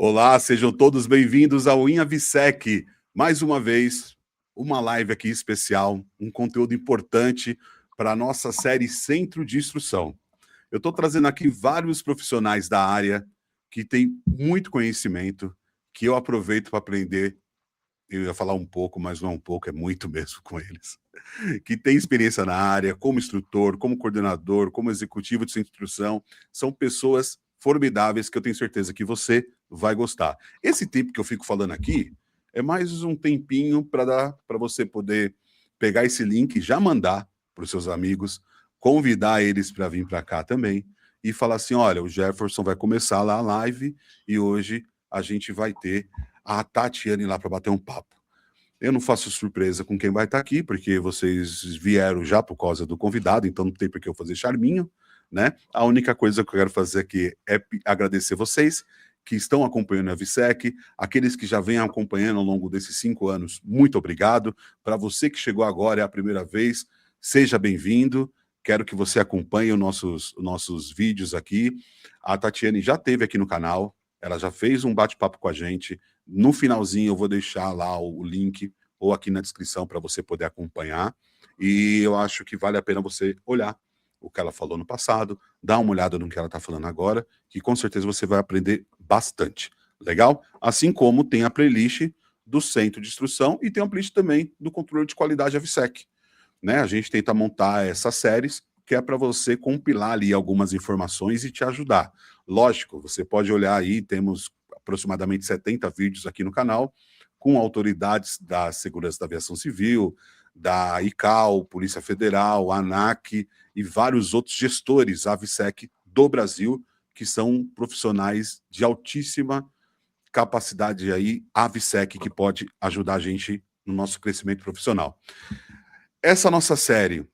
Olá, sejam todos bem-vindos ao InhaVSEC. Mais uma vez, uma live aqui especial, um conteúdo importante para a nossa série Centro de Instrução. Eu estou trazendo aqui vários profissionais da área que têm muito conhecimento, que eu aproveito para aprender. Eu ia falar um pouco, mas não é um pouco, é muito mesmo com eles. Que tem experiência na área, como instrutor, como coordenador, como executivo de centro de instrução. São pessoas formidáveis que eu tenho certeza que você vai gostar. Esse tempo que eu fico falando aqui é mais um tempinho para dar para você poder pegar esse link e já mandar para os seus amigos, convidar eles para vir para cá também e falar assim: olha, o Jefferson vai começar lá a live e hoje a gente vai ter a Tatiane lá para bater um papo. Eu não faço surpresa com quem vai estar aqui, porque vocês vieram já por causa do convidado, então não tem por que eu fazer charminho, né? A única coisa que eu quero fazer aqui é agradecer vocês que estão acompanhando a VSEC, aqueles que já vêm acompanhando ao longo desses 5 anos, muito obrigado. Para você que chegou agora, é a primeira vez, seja bem-vindo. Quero que você acompanhe os nossos vídeos aqui. A Tatiane já esteve aqui no canal, ela já fez um bate-papo com a gente. No finalzinho eu vou deixar lá o link ou aqui na descrição para você poder acompanhar. E eu acho que vale a pena você olhar o que ela falou no passado, dar uma olhada no que ela está falando agora, que com certeza você vai aprender bastante. Legal? Assim como tem a playlist do Centro de Instrução e tem a playlist também do controle de qualidade AVSEC. Né? A gente tenta montar essas séries que é para você compilar ali algumas informações e te ajudar. Lógico, você pode olhar aí, temos aproximadamente 70 vídeos aqui no canal, com autoridades da Segurança da Aviação Civil, da ICAO, Polícia Federal, ANAC e vários outros gestores AVSEC do Brasil, que são profissionais de altíssima capacidade aí, AVSEC, que pode ajudar a gente no nosso crescimento profissional. Essa nossa série,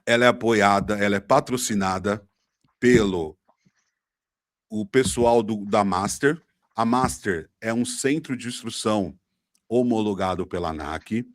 ela é apoiada, ela é patrocinada pelo o pessoal da Master. A Master é um centro de instrução homologado pela ANAC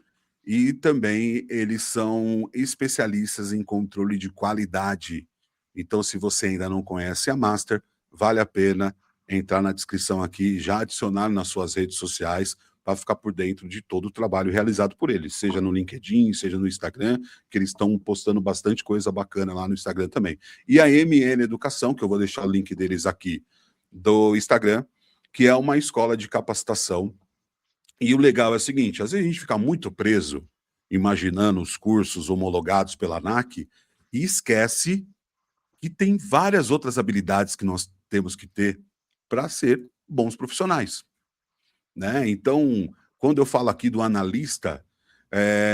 e também eles são especialistas em controle de qualidade. Então, se você ainda não conhece a Master, vale a pena entrar na descrição aqui, já adicionar nas suas redes sociais para ficar por dentro de todo o trabalho realizado por eles, seja no LinkedIn, seja no Instagram, que eles estão postando bastante coisa bacana lá no Instagram também. E a MN Educação, que eu vou deixar o link deles aqui do Instagram, que é uma escola de capacitação. E o legal é o seguinte, às vezes a gente fica muito preso imaginando os cursos homologados pela ANAC e esquece que tem várias outras habilidades que nós temos que ter para ser bons profissionais, né? Então, quando eu falo aqui do analista,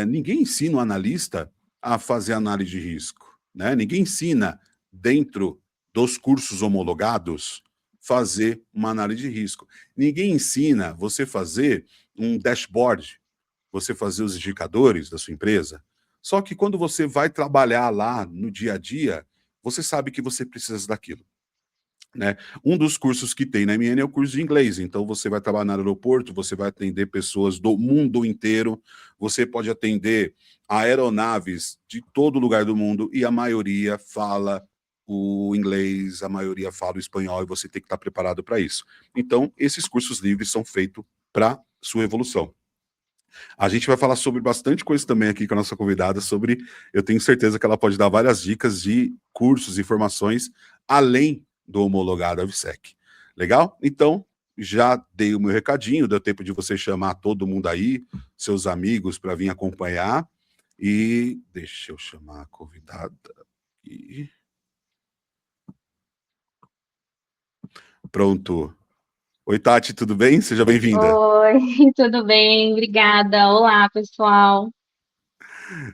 ninguém ensina o analista a fazer análise de risco, né? Ninguém ensina dentro dos cursos homologados fazer uma análise de risco. Ninguém ensina você fazer um dashboard, você fazer os indicadores da sua empresa. Só que quando você vai trabalhar lá no dia a dia, você sabe que você precisa daquilo. Né? Um dos cursos que tem na MN é o curso de inglês, então você vai trabalhar no aeroporto, você vai atender pessoas do mundo inteiro, você pode atender aeronaves de todo lugar do mundo e a maioria fala o inglês, a maioria fala o espanhol e você tem que estar preparado para isso. Então, esses cursos livres são feitos para sua evolução. A gente vai falar sobre bastante coisa também aqui com a nossa convidada, eu tenho certeza que ela pode dar várias dicas de cursos, informações, além do homologado AVSEC. Legal? Então, já dei o meu recadinho, deu tempo de você chamar todo mundo aí, seus amigos, para vir acompanhar. E deixa eu chamar a convidada aqui. Pronto. Oi, Tati, tudo bem? Seja bem-vinda. Oi, tudo bem? Obrigada. Olá, pessoal.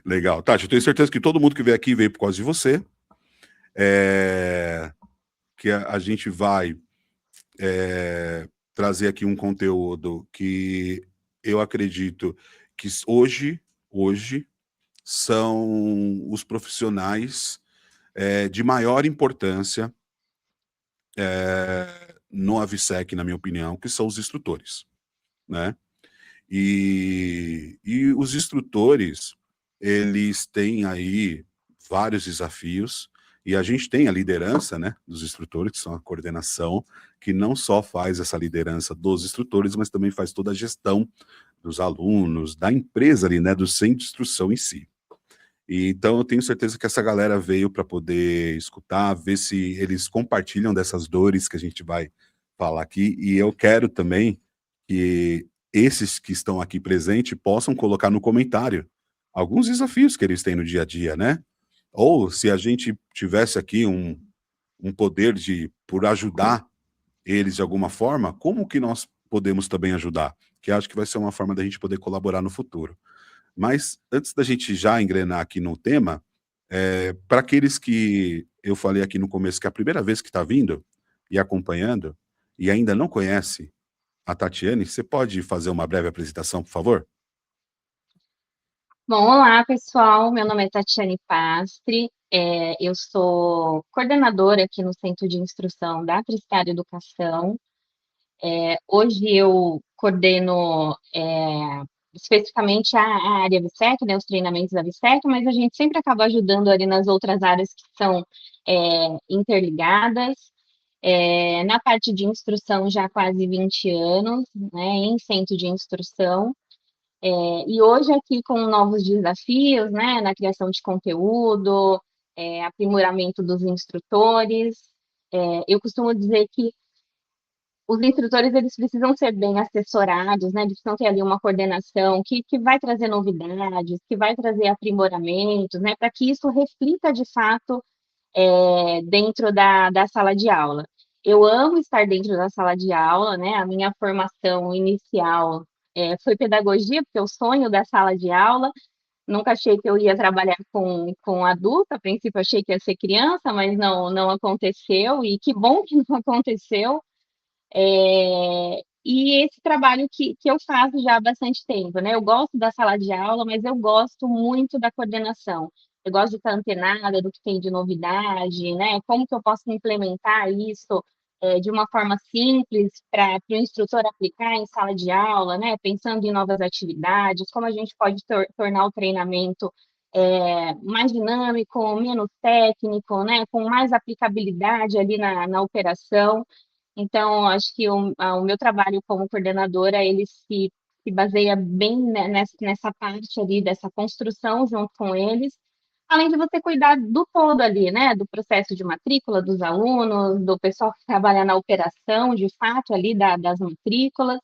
Legal. Tati, eu tenho certeza que todo mundo que veio aqui veio por causa de você. Que a gente vai trazer aqui um conteúdo que eu acredito que hoje são os profissionais de maior importância no AVSEC, na minha opinião, que são os instrutores, né? E os instrutores, eles têm aí vários desafios E a gente tem a liderança, né, dos instrutores, que são a coordenação, que não só faz essa liderança dos instrutores, mas também faz toda a gestão dos alunos, da empresa ali, né, do centro de instrução em si. E, então eu tenho certeza que essa galera veio para poder escutar, ver se eles compartilham dessas dores que a gente vai falar aqui, e eu quero também que esses que estão aqui presentes possam colocar no comentário alguns desafios que eles têm no dia a dia, né? Ou se a gente tivesse aqui um poder de, por ajudar eles de alguma forma, como que nós podemos também ajudar? Que acho que vai ser uma forma da gente poder colaborar no futuro. Mas antes da gente já engrenar aqui no tema, para aqueles que eu falei aqui no começo que é a primeira vez que está vindo e acompanhando e ainda não conhece a Tatiane, você pode fazer uma breve apresentação, por favor? Bom, olá, pessoal. Meu nome é Tatiane Pastre. Eu sou coordenadora aqui no Centro de Instrução da Tristar Educação. Hoje eu coordeno especificamente a área VSEC, né, os treinamentos da VSEC, mas a gente sempre acaba ajudando ali nas outras áreas que são interligadas. Na parte de instrução, já há quase 20 anos, né, em centro de instrução. E hoje aqui com novos desafios, né, na criação de conteúdo, aprimoramento dos instrutores. Eu costumo dizer que os instrutores eles precisam ser bem assessorados, né? Eles precisam ter ali uma coordenação que vai trazer novidades, que vai trazer aprimoramentos, né? Para que isso reflita de fato dentro da sala de aula. Eu amo estar dentro da sala de aula, né? A minha formação inicial foi pedagogia, porque é o sonho da sala de aula. Nunca achei que eu ia trabalhar com adulto, a princípio achei que ia ser criança, mas não aconteceu, e que bom que não aconteceu. E esse trabalho que eu faço já há bastante tempo, né? Eu gosto da sala de aula, mas eu gosto muito da coordenação. Eu gosto de estar antenada do que tem de novidade, né? Como que eu posso implementar isso de uma forma simples para o instrutor aplicar em sala de aula, né? Pensando em novas atividades, como a gente pode tornar o treinamento mais dinâmico, menos técnico, né? Com mais aplicabilidade ali na operação. Então, acho que o meu trabalho como coordenadora, ele se baseia bem nessa parte ali, dessa construção junto com eles, além de você cuidar do todo ali, né, do processo de matrícula dos alunos, do pessoal que trabalha na operação, de fato, ali das matrículas.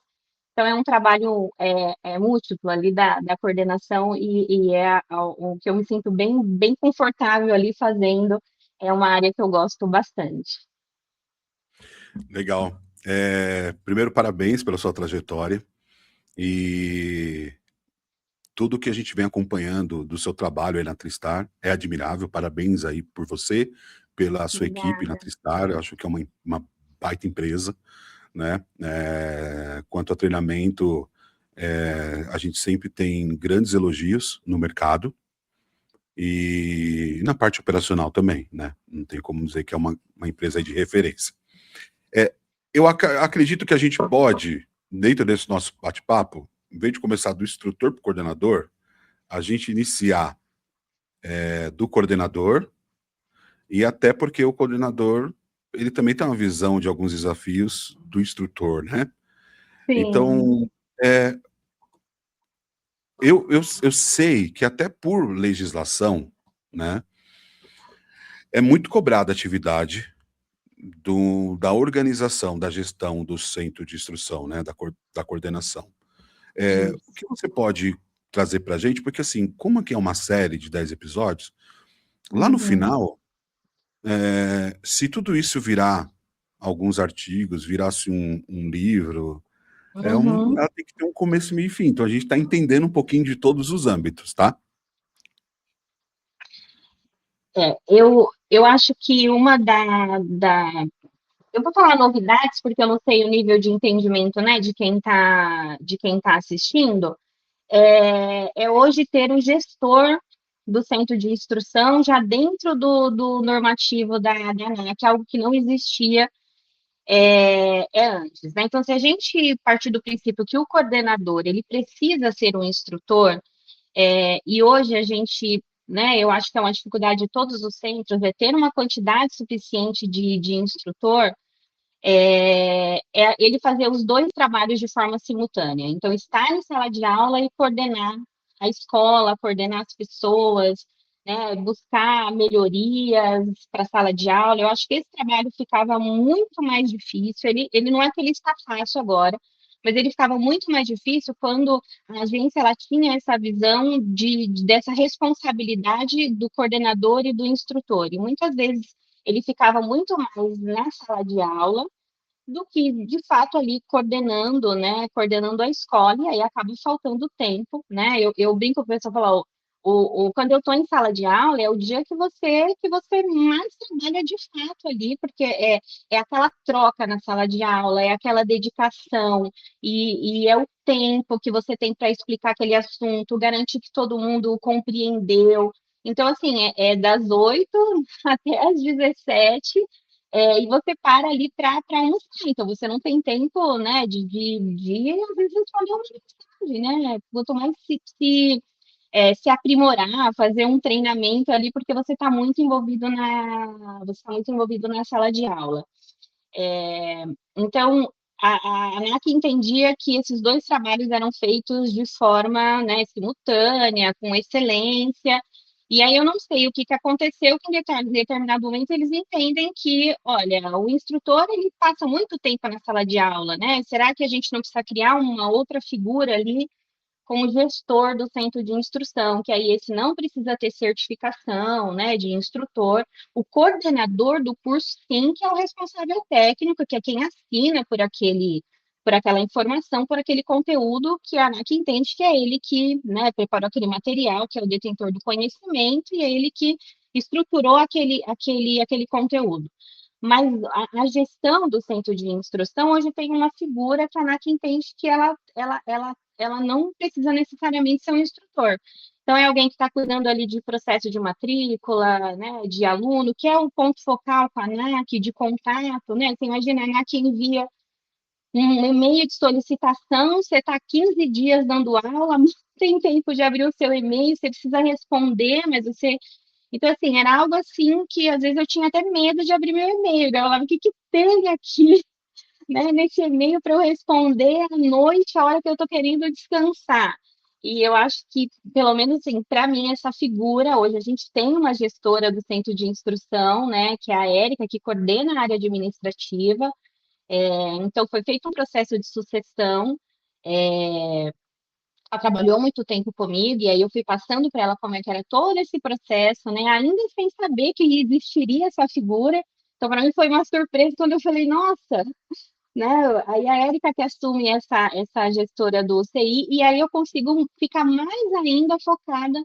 Então, é um trabalho múltiplo ali da coordenação e o que eu me sinto bem confortável ali fazendo, é uma área que eu gosto bastante. Legal. Primeiro, parabéns pela sua trajetória e tudo que a gente vem acompanhando do seu trabalho aí na Tristar é admirável. Parabéns aí por você, pela sua equipe na Obrigada. Tristar. Eu acho que é uma baita empresa, né? Quanto a treinamento, a gente sempre tem grandes elogios no mercado e na parte operacional também, né? Não tem como dizer que é uma empresa aí de referência. Eu acredito que a gente pode, dentro desse nosso bate-papo, em vez de começar do instrutor para o coordenador, a gente iniciar do coordenador, e até porque o coordenador ele também tem uma visão de alguns desafios do instrutor, né? Sim. Então, é, eu sei que até por legislação, né, é muito cobrada a atividade da organização, da gestão do centro de instrução, né, da coordenação. O Isso. que você pode trazer para a gente? Porque, assim, como aqui é uma série de 10 episódios, lá no Uhum. final, se tudo isso virar alguns artigos, virasse um livro, Uhum. ela tem que ter um começo, meio e fim. Então, a gente está entendendo um pouquinho de todos os âmbitos, tá? Eu acho que eu vou falar novidades, porque eu não sei o nível de entendimento, né, de quem tá assistindo, é hoje ter o gestor do centro de instrução já dentro do normativo da ANAC, algo que não existia antes, né? Então, se a gente partir do princípio que o coordenador ele precisa ser um instrutor, e hoje a gente né? Eu acho que é uma dificuldade de todos os centros, é ter uma quantidade suficiente de instrutor, é ele fazer os dois trabalhos de forma simultânea. Então, estar em sala de aula e coordenar a escola, coordenar as pessoas, né, buscar melhorias para a sala de aula. Eu acho que esse trabalho ficava muito mais difícil. Ele não é que ele está fácil agora, mas ele ficava muito mais difícil quando a agência ela tinha essa visão dessa responsabilidade do coordenador e do instrutor. E muitas vezes ele ficava muito mais na sala de aula do que, de fato, ali coordenando, né, coordenando a escola, e aí acaba faltando tempo, né, eu brinco com o pessoal, falar, quando eu estou em sala de aula, é o dia que você mais trabalha de fato ali, porque é aquela troca na sala de aula, é aquela dedicação, e é o tempo que você tem para explicar aquele assunto, garantir que todo mundo compreendeu. Então, assim, é das 8 até as 17, e você para ali para almoçar, então você não tem tempo, né, de às vezes responder uma mensagem, né? Quanto mais se aprimorar, fazer um treinamento ali, porque você está muito envolvido na sala de aula. Então, a ANAC entendia que esses dois trabalhos eram feitos de forma, né, simultânea, com excelência, e aí eu não sei o que que aconteceu, que em determinado momento eles entendem que, olha, o instrutor ele passa muito tempo na sala de aula, né? Será que a gente não precisa criar uma outra figura ali com o gestor do centro de instrução, que aí esse não precisa ter certificação, né, de instrutor, o coordenador do curso, sim, que é o responsável técnico, que é quem assina por aquela informação, por aquele conteúdo que a ANAC entende que é ele que, né, preparou aquele material, que é o detentor do conhecimento, e é ele que estruturou aquele conteúdo. Mas a gestão do centro de instrução hoje tem uma figura que a ANAC entende que ela não precisa necessariamente ser um instrutor. Então, é alguém que está cuidando ali de processo de matrícula, né, de aluno, que é o ponto focal com a ANAC, de contato, né? Você imagina, a ANAC envia um e-mail de solicitação, você está 15 dias dando aula, não tem tempo de abrir o seu e-mail, você precisa responder, mas você então, assim, era algo assim que às vezes eu tinha até medo de abrir meu e-mail. Eu falava, o que que tem aqui, né, nesse e-mail para eu responder à noite, a hora que eu estou querendo descansar? E eu acho que, pelo menos assim, para mim, essa figura, hoje a gente tem uma gestora do centro de instrução, né, que é a Érica, que coordena a área administrativa. Então, foi feito um processo de sucessão. Ela trabalhou muito tempo comigo, e aí eu fui passando para ela como é que era todo esse processo, né? Ainda sem saber que existiria essa figura. Então, para mim foi uma surpresa quando eu falei, nossa, né? Aí a Érica que assume essa gestora do CI, e aí eu consigo ficar mais ainda focada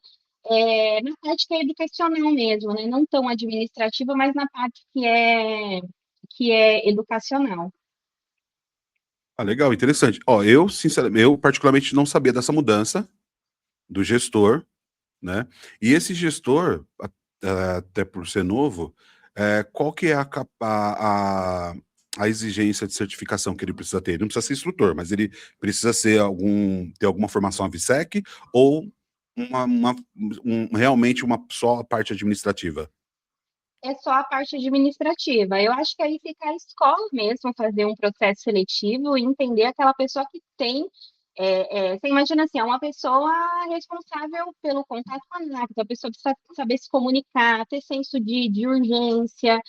na parte que é educacional mesmo, né? Não tão administrativa, mas na parte que é educacional. Ah, legal, interessante. Ó, eu, sinceramente, eu particularmente não sabia dessa mudança do gestor, né? E esse gestor, até por ser novo, qual que é a exigência de certificação que ele precisa ter? Ele não precisa ser instrutor, mas ele precisa ter alguma formação AVSEC ou realmente uma só parte administrativa? É só a parte administrativa. Eu acho que aí fica a escola mesmo fazer um processo seletivo e entender aquela pessoa que tem. Você imagina assim, é uma pessoa responsável pelo contato com a ANAC, então a pessoa precisa saber se comunicar, ter senso de urgência.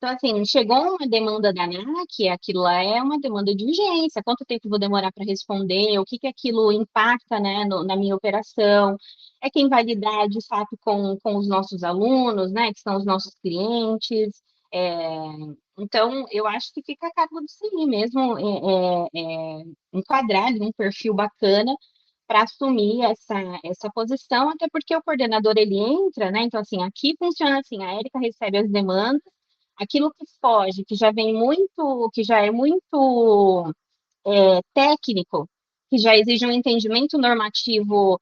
Então, assim, chegou uma demanda da ANAC, aquilo lá é uma demanda de urgência. Quanto tempo eu vou demorar para responder? O que que aquilo impacta, né, na minha operação? É quem vai lidar, de fato, com os nossos alunos, né, que são os nossos clientes. É, então, eu acho que fica a cargo do CI mesmo, enquadrar ali um perfil bacana para assumir essa posição, até porque o coordenador ele entra, né? Então, assim, aqui funciona assim, a Érica recebe as demandas, aquilo que foge, que já é muito técnico, que já exige um entendimento normativo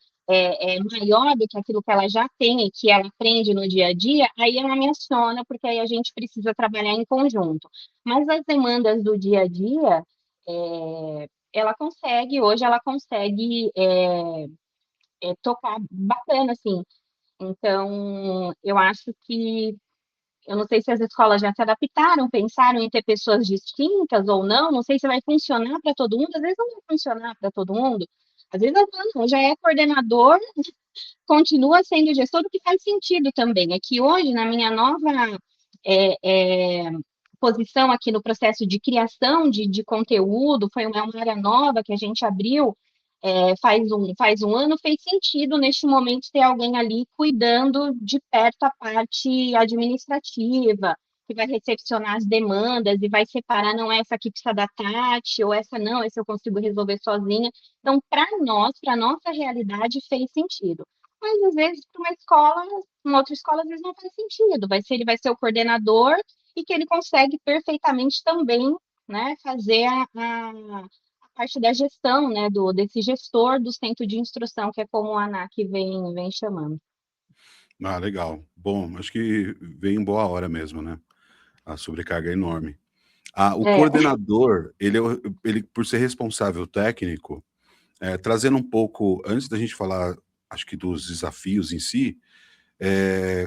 maior do que aquilo que ela já tem e que ela aprende no dia a dia, aí ela menciona, porque aí a gente precisa trabalhar em conjunto. Mas as demandas do dia a dia, hoje ela consegue tocar bacana, assim, Então, eu acho que eu não sei se as escolas já se adaptaram, pensaram em ter pessoas distintas ou não, não sei se vai funcionar para todo mundo, às vezes não vai funcionar para todo mundo, às vezes não, já é coordenador, continua sendo gestor, o que faz sentido também. É que hoje, na minha nova é, é, posição aqui no processo de criação de conteúdo, foi uma área nova que a gente abriu faz um ano, fez sentido neste momento ter alguém ali cuidando de perto a parte administrativa, que vai recepcionar as demandas e vai separar, não, essa aqui precisa da Tati, ou essa não, essa eu consigo resolver sozinha. Então, para nós, para a nossa realidade, fez sentido. Mas, às vezes, para uma escola, uma outra escola, às vezes não faz sentido. Ele vai ser o coordenador e que ele consegue perfeitamente também, né, fazer a parte da gestão, né, desse gestor do centro de instrução, que é como a ANAC vem chamando. Ah, legal. Bom, acho que veio em boa hora mesmo, né? A sobrecarga é enorme. Ah, o É, coordenador, ele por ser responsável técnico, trazendo um pouco, antes da gente falar, acho que dos desafios em si,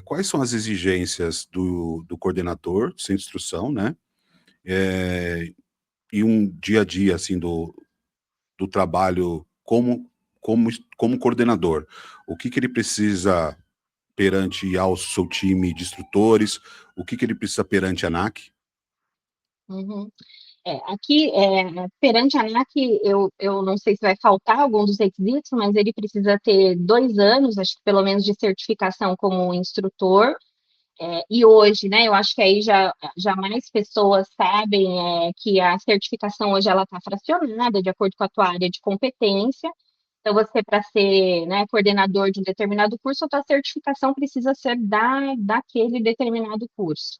quais são as exigências do coordenador sem instrução, né? É, e um dia a dia, assim, do trabalho como, como coordenador. O que ele precisa perante ao seu time de instrutores, o que ele precisa perante a ANAC? uhum. Aqui, perante a ANAC, eu não sei se vai faltar algum dos requisitos, mas ele precisa ter 2 anos, acho que pelo menos, de certificação como instrutor. E hoje, né, eu acho que aí já mais pessoas sabem que a certificação hoje ela está fracionada de acordo com a tua área de competência. Então, você, para ser, né, coordenador de um determinado curso, a tua certificação precisa ser daquele determinado curso.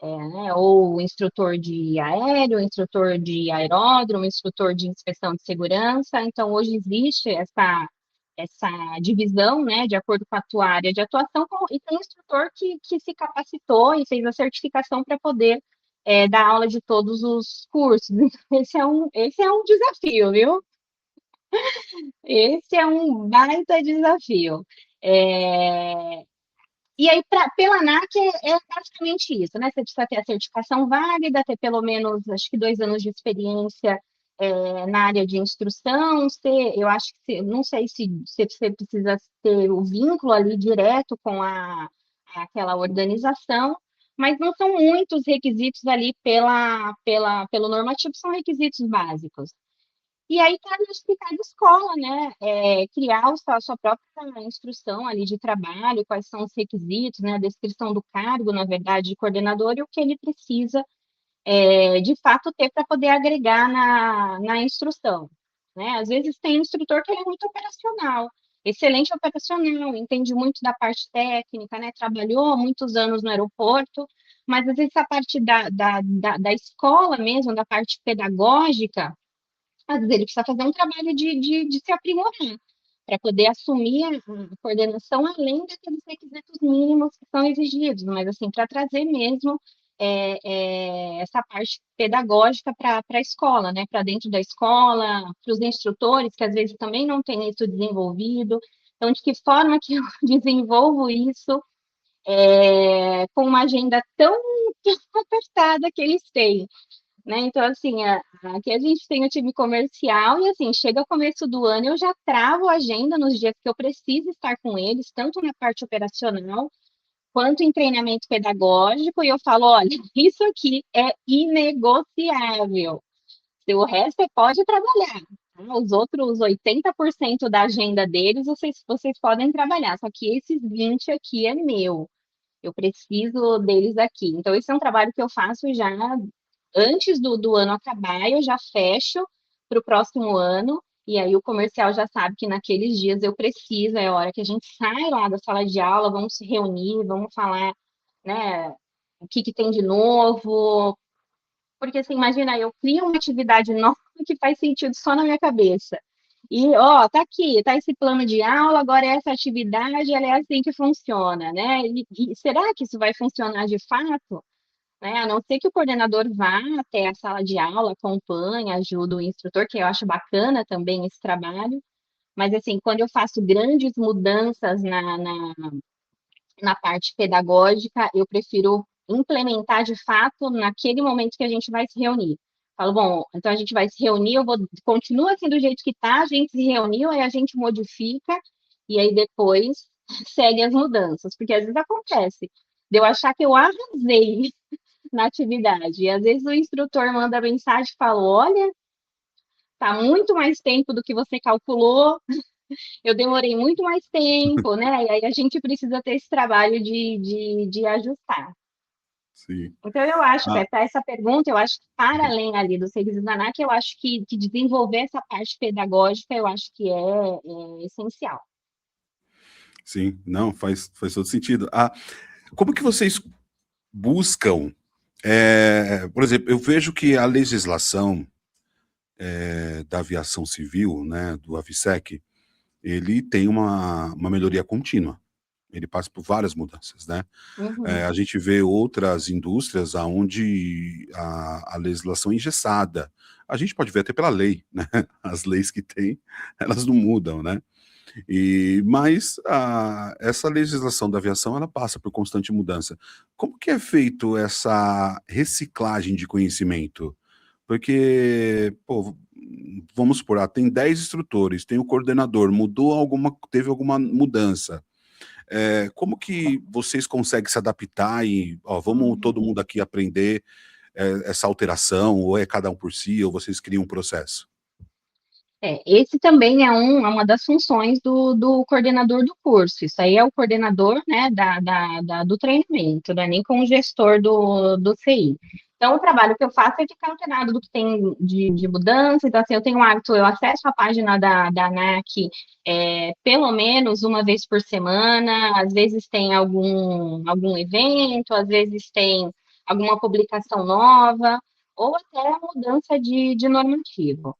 Né, ou instrutor de aéreo, instrutor de aeródromo, instrutor de inspeção de segurança. Então, hoje existe essa divisão, né, de acordo com a tua área de atuação, e tem instrutor que se capacitou e fez a certificação para poder dar aula de todos os cursos. Então, esse é um desafio, viu? Esse é um baita desafio. É, E aí, pela ANAC, é basicamente isso, né? Você precisa ter a certificação válida, ter pelo menos, acho que 2 anos de experiência na área de instrução. Eu acho que, não sei se você precisa ter o vínculo ali direto com aquela organização, mas não são muitos requisitos ali pelo normativo, são requisitos básicos. E aí está diversificar a escola, né? Criar a sua própria instrução ali de trabalho, quais são os requisitos, né? A descrição do cargo, na verdade, de coordenador e o que ele precisa, de fato, ter para poder agregar na instrução, né? Às vezes tem instrutor que ele é muito operacional, excelente operacional, entende muito da parte técnica, né? Trabalhou há muitos anos no aeroporto, mas às vezes a parte da escola mesmo, da parte pedagógica, às vezes ele precisa fazer um trabalho de se aprimorar, para poder assumir a coordenação além daqueles requisitos mínimos que são exigidos, mas assim, para trazer mesmo essa parte pedagógica para a escola, né? Para dentro da escola, para os instrutores, que às vezes também não têm isso desenvolvido. Então, de que forma que eu desenvolvo isso com uma agenda tão apertada que eles têm? Né? Então, assim, aqui a gente tem o time comercial e, assim, chega começo do ano, eu já travo a agenda nos dias que eu preciso estar com eles, tanto na parte operacional quanto em treinamento pedagógico, e eu falo, olha, isso aqui é inegociável. Se o resto você pode trabalhar. Tá? Os outros 80% da agenda deles, vocês podem trabalhar, só que esses 20 aqui é meu. Eu preciso deles aqui. Então, esse é um trabalho que eu faço já antes do ano acabar, eu já fecho para o próximo ano, e aí o comercial já sabe que naqueles dias eu preciso, é a hora que a gente sai lá da sala de aula, vamos se reunir, vamos falar, né, o que tem de novo, porque assim, imagina, eu crio uma atividade nova que faz sentido só na minha cabeça. E, ó, tá aqui, tá esse plano de aula, agora essa atividade, ela é assim que funciona, né? E será que isso vai funcionar de fato? Né? A não ser que o coordenador vá até a sala de aula, acompanhe, ajude o instrutor, que eu acho bacana também esse trabalho, mas assim, quando eu faço grandes mudanças na parte pedagógica, eu prefiro implementar de fato naquele momento que a gente vai se reunir. Falo, bom, então a gente vai se reunir, continua assim do jeito que tá, a gente se reuniu, aí a gente modifica, e aí depois segue as mudanças, porque às vezes acontece de eu achar que eu arrasei na atividade, e às vezes o instrutor manda mensagem e fala, olha, tá muito mais tempo do que você calculou, eu demorei muito mais tempo, né? E aí a gente precisa ter esse trabalho de ajustar. Sim. Então, eu acho, Ah, para essa pergunta, eu acho que para além ali dos serviços da ANAC, eu acho que desenvolver essa parte pedagógica, eu acho que é essencial. sim, não, faz todo sentido. Ah, como que vocês buscam, por exemplo, eu vejo que a legislação da aviação civil, né, do AVSEC, ele tem uma melhoria contínua. Ele passa por várias mudanças, né? A Uhum. gente vê outras indústrias onde a legislação é engessada. A gente pode ver até pela lei, né? As leis que tem, elas não mudam, né? Mas essa legislação da aviação ela passa por constante mudança. Como que é feito essa reciclagem de conhecimento? Porque, pô, vamos supor, tem 10 instrutores, tem o coordenador, teve alguma mudança. Como que vocês conseguem se adaptar e, ó, vamos todo Uhum. mundo aqui aprender essa alteração, ou é cada um por si, ou vocês criam um processo? Esse também é uma das funções do coordenador do curso. Isso aí é o coordenador, né, do treinamento, não é nem com o gestor do CI. Então, o trabalho que eu faço é ficar antenado do que tem de mudança. Então, assim, eu tenho um hábito, eu acesso a página da ANAC pelo menos uma vez por semana. Às vezes tem algum evento, às vezes tem alguma publicação nova, ou até a mudança de normativo.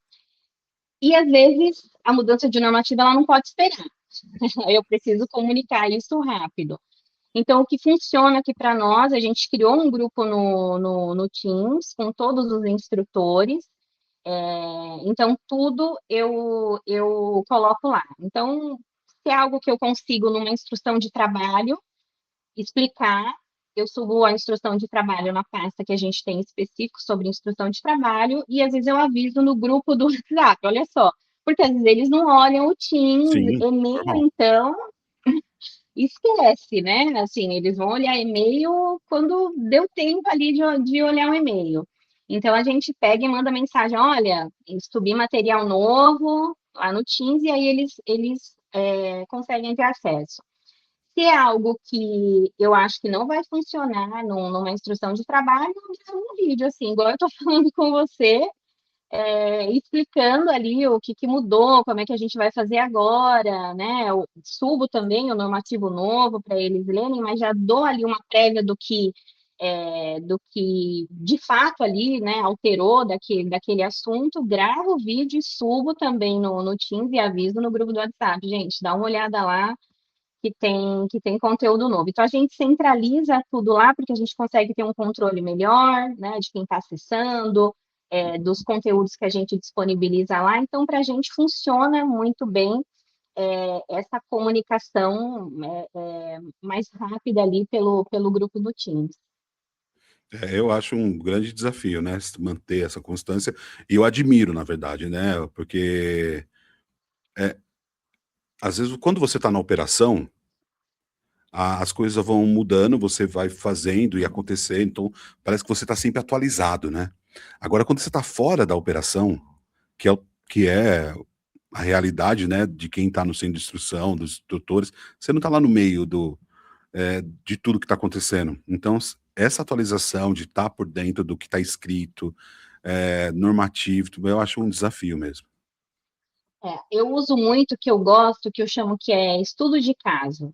E às vezes a mudança de normativa ela não pode esperar. Eu preciso comunicar isso rápido. Então, o que funciona aqui para nós, a gente criou um grupo no Teams com todos os instrutores. Então, tudo eu coloco lá. Então, se é algo que eu consigo numa instrução de trabalho, explicar, eu subo a instrução de trabalho na pasta que a gente tem específico sobre instrução de trabalho, e às vezes eu aviso no grupo do WhatsApp, olha só, porque às vezes eles não olham o Teams, Sim, e-mail, normal. então, esquece, né? Assim, eles vão olhar e-mail quando deu tempo ali de olhar o e-mail. Então, a gente pega e manda mensagem, olha, subi material novo lá no Teams, e aí eles conseguem ter acesso. Se é algo que eu acho que não vai funcionar numa instrução de trabalho, eu gravo um vídeo, assim, igual eu estou falando com você, explicando ali o que mudou, como é que a gente vai fazer agora, né? Eu subo também o normativo novo para eles lerem, mas já dou ali uma prévia do que de fato ali, né, alterou daquele assunto, gravo o vídeo e subo também no Teams e aviso no grupo do WhatsApp. Gente, dá uma olhada lá, que tem conteúdo novo. Então, a gente centraliza tudo lá, porque a gente consegue ter um controle melhor, né, de quem está acessando, dos conteúdos que a gente disponibiliza lá. Então, para a gente funciona muito bem essa comunicação mais rápida ali pelo grupo do Teams. Eu acho um grande desafio, né, manter essa constância, e eu admiro, na verdade, né, porque, eh, às vezes, quando você está na operação, as coisas vão mudando, você vai fazendo e acontecendo, então parece que você está sempre atualizado, né. Agora quando você está fora da operação, que é a realidade, né, de quem está no centro de instrução, dos instrutores, você não está lá no meio de tudo que está acontecendo. Então, essa atualização de estar por dentro do que está escrito, normativo, tudo, eu acho um desafio mesmo. Eu uso muito o que eu gosto, que eu chamo que é estudo de caso.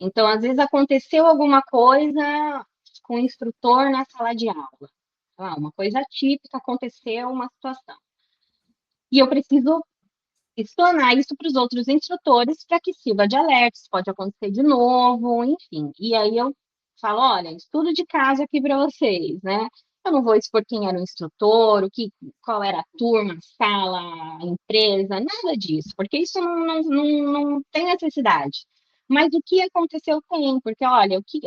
Então, às vezes aconteceu alguma coisa com o instrutor na sala de aula. Uma coisa típica, aconteceu uma situação. E eu preciso explanar isso para os outros instrutores para que sirva de alerta, isso pode acontecer de novo, enfim. E aí eu falo, olha, estudo de caso aqui para vocês, né? Eu não vou expor quem era o instrutor, qual era a turma, a sala, a empresa, nada disso, porque isso não tem necessidade. mas o que aconteceu tem, porque olha, o que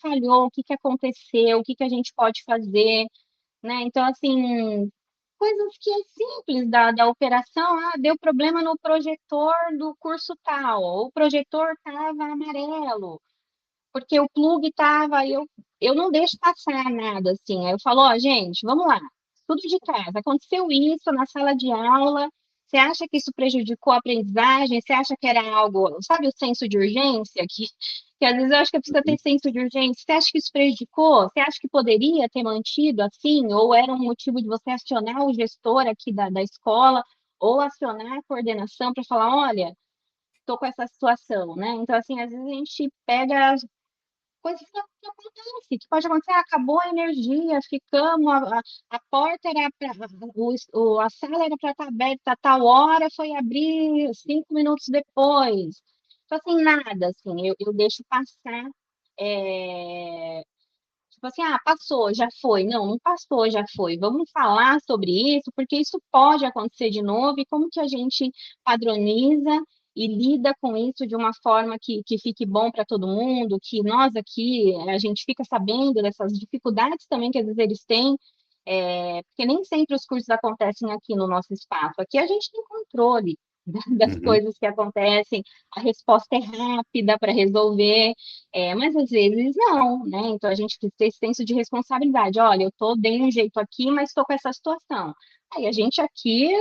falhou, o que que aconteceu, o que que a gente pode fazer, né? Então, assim, coisas que é simples da operação, deu problema no projetor do curso tal, ou o projetor estava amarelo, porque o plug estava, eu não deixo passar nada, assim, aí eu falo, ó, gente, vamos lá, tudo de casa, aconteceu isso na sala de aula, você acha que isso prejudicou a aprendizagem? Você acha que era algo, sabe o senso de urgência, que às vezes eu acho que precisa ter Uhum. senso de urgência, você acha que isso prejudicou? Você acha que poderia ter mantido assim, ou era um motivo de você acionar o gestor aqui da escola, ou acionar a coordenação para falar, olha, estou com essa situação, né? Então, assim, às vezes a gente pega coisas que acontece, que pode acontecer, acabou a energia, ficamos, a porta era para, a sala era para estar aberta a tal hora, foi abrir 5 minutos depois. Então, assim, nada, assim, eu deixo passar, tipo assim, passou, já foi. Não, não passou, já foi. Vamos falar sobre isso, porque isso pode acontecer de novo, e como que a gente padroniza e lida com isso de uma forma que fique bom para todo mundo, que nós aqui, a gente fica sabendo dessas dificuldades também que às vezes eles têm, porque nem sempre os cursos acontecem aqui no nosso espaço. Aqui a gente tem controle das Uhum. coisas que acontecem, a resposta é rápida para resolver, mas às vezes não, né? Então a gente precisa ter esse senso de responsabilidade. Olha, dei um jeito aqui, mas estou com essa situação. Aí a gente aqui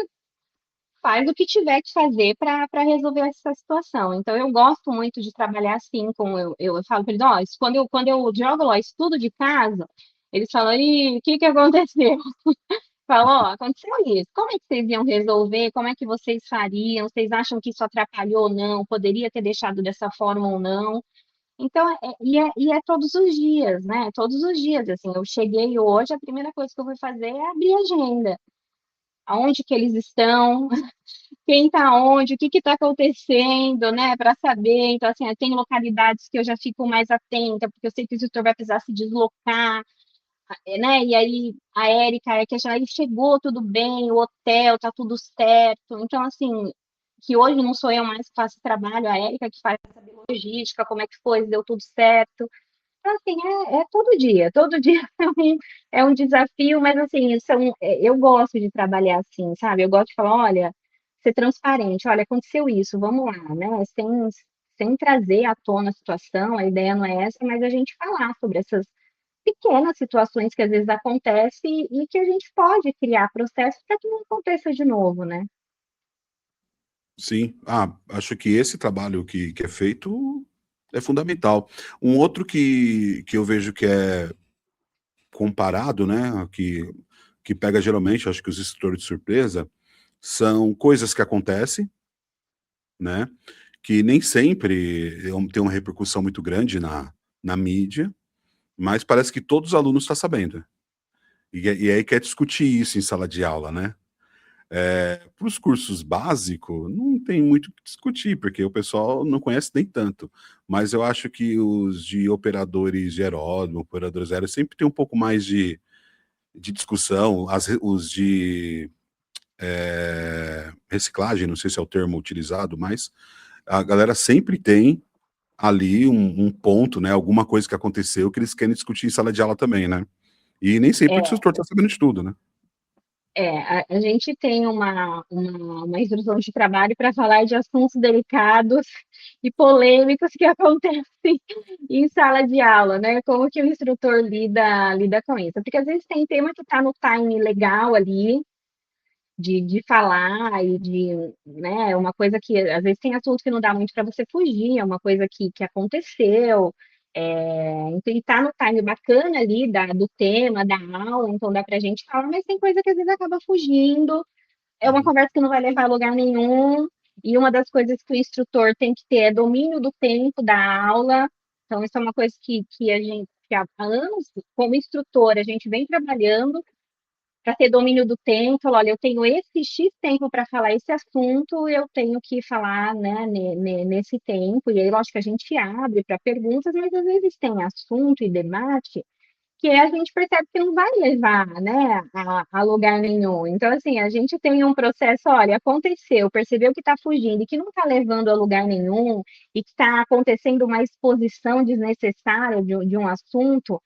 faz o que tiver que fazer para resolver essa situação. Então eu gosto muito de trabalhar assim, com eu falo para eles, ó, quando eu jogo lá estudo de casa, eles falam, ih, o que que aconteceu? Falo, ó, aconteceu isso. Como é que vocês iam resolver? Como é que vocês fariam? Vocês acham que isso atrapalhou ou não? Poderia ter deixado dessa forma ou não? Então, e é todos os dias, né? Todos os dias, assim, eu cheguei hoje, a primeira coisa que eu fui fazer é abrir a agenda. Aonde que eles estão, quem está onde, o que está acontecendo, né? Para saber. Então, assim, tem localidades que eu já fico mais atenta, porque eu sei que o instrutor vai precisar se deslocar, né? E aí a Érica é que já chegou tudo bem, o hotel tá tudo certo. Então, assim, que hoje não sou eu mais que faço esse trabalho, a Érica que faz essa logística, como é que foi, se deu tudo certo. Então, assim, é todo dia é um desafio, mas assim, eu gosto de trabalhar assim, sabe? Eu gosto de falar, olha, ser transparente, olha, aconteceu isso, vamos lá, né? Sem trazer à tona a situação, a ideia não é essa, mas a gente falar sobre essas pequenas situações que às vezes acontecem e que a gente pode criar processos para que não aconteça de novo, né? Sim. Acho que esse trabalho que é feito é fundamental. Um outro que eu vejo que é comparado, né, que pega geralmente, acho que os instrutores de surpresa, são coisas que acontecem, né, que nem sempre tem uma repercussão muito grande na mídia, mas parece que todos os alunos estão sabendo. E aí quer discutir isso em sala de aula, né. Para os cursos básicos, não tem muito o que discutir, porque o pessoal não conhece nem tanto. Mas eu acho que os de operadores de aeródromo, operadores aéreos, sempre tem um pouco mais de discussão. Os de reciclagem, não sei se é o termo utilizado, mas a galera sempre tem ali um ponto, né? Alguma coisa que aconteceu que eles querem discutir em sala de aula também, né? E nem sempre o É, instrutor está sabendo de tudo, né? a gente tem uma instrução de trabalho para falar de assuntos delicados e polêmicos que acontecem em sala de aula, né? Como que o instrutor lida com isso? Porque às vezes tem tema que está no time legal ali, de falar e né, uma coisa que, às vezes tem assunto que não dá muito para você fugir, é uma coisa que aconteceu, então, e tá no time bacana ali do tema, da aula, então dá pra gente falar, mas tem coisa que às vezes acaba fugindo, é uma Uhum. conversa que não vai levar a lugar nenhum, e uma das coisas que o instrutor tem que ter é domínio do tempo da aula, então isso é uma coisa que a gente, que há anos, como instrutor, a gente vem trabalhando, para ter domínio do tempo, falar, olha, eu tenho esse X tempo para falar esse assunto, eu tenho que falar, né, nesse tempo, e aí, lógico que a gente abre para perguntas, mas às vezes tem assunto e debate que a gente percebe que não vai levar, né, a lugar nenhum. Então, assim, a gente tem um processo, olha, aconteceu, percebeu que está fugindo e que não está levando a lugar nenhum, e que está acontecendo uma exposição desnecessária de um assunto,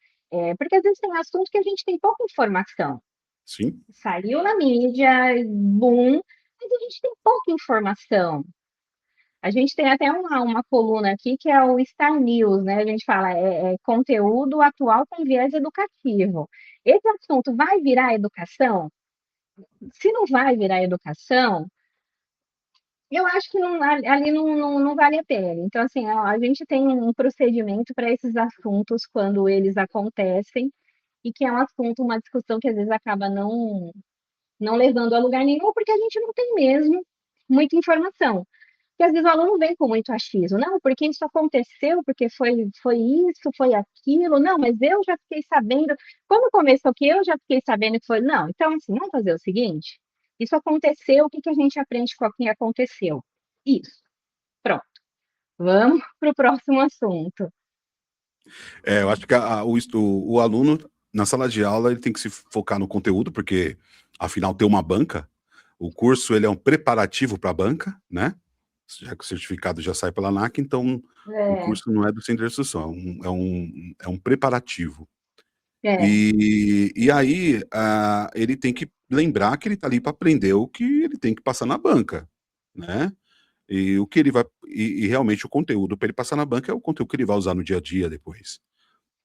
porque às vezes tem assunto que a gente tem pouca informação. Sim. Saiu na mídia, boom, mas a gente tem pouca informação. A gente tem até uma coluna aqui que é o Star News, né? A gente fala conteúdo atual com viés educativo. Esse assunto vai virar educação? Se não vai virar educação, eu acho que ali não vale a pena. Então, assim, a gente tem um procedimento para esses assuntos quando eles acontecem, e que é um assunto, uma discussão que às vezes acaba não levando a lugar nenhum, porque a gente não tem mesmo muita informação. Porque às vezes o aluno vem com muito achismo, não, porque isso aconteceu, porque foi isso, foi aquilo, não, mas eu já fiquei sabendo, quando começou que eu já fiquei sabendo que foi, não, então assim, vamos fazer o seguinte, isso aconteceu, o que que a gente aprende com o que aconteceu? Isso, pronto, vamos para o próximo assunto. Eu acho que o aluno, na sala de aula, ele tem que se focar no conteúdo, porque, afinal, tem uma banca. O curso ele é um preparativo para a banca, né? Já que o certificado já sai pela ANAC, então o É, curso não é do centro de instrução, é um preparativo. é, E aí, ele tem que lembrar que ele está ali para aprender o que ele tem que passar na banca, né? E o que ele vai e realmente o conteúdo para ele passar na banca é o conteúdo que ele vai usar no dia a dia depois.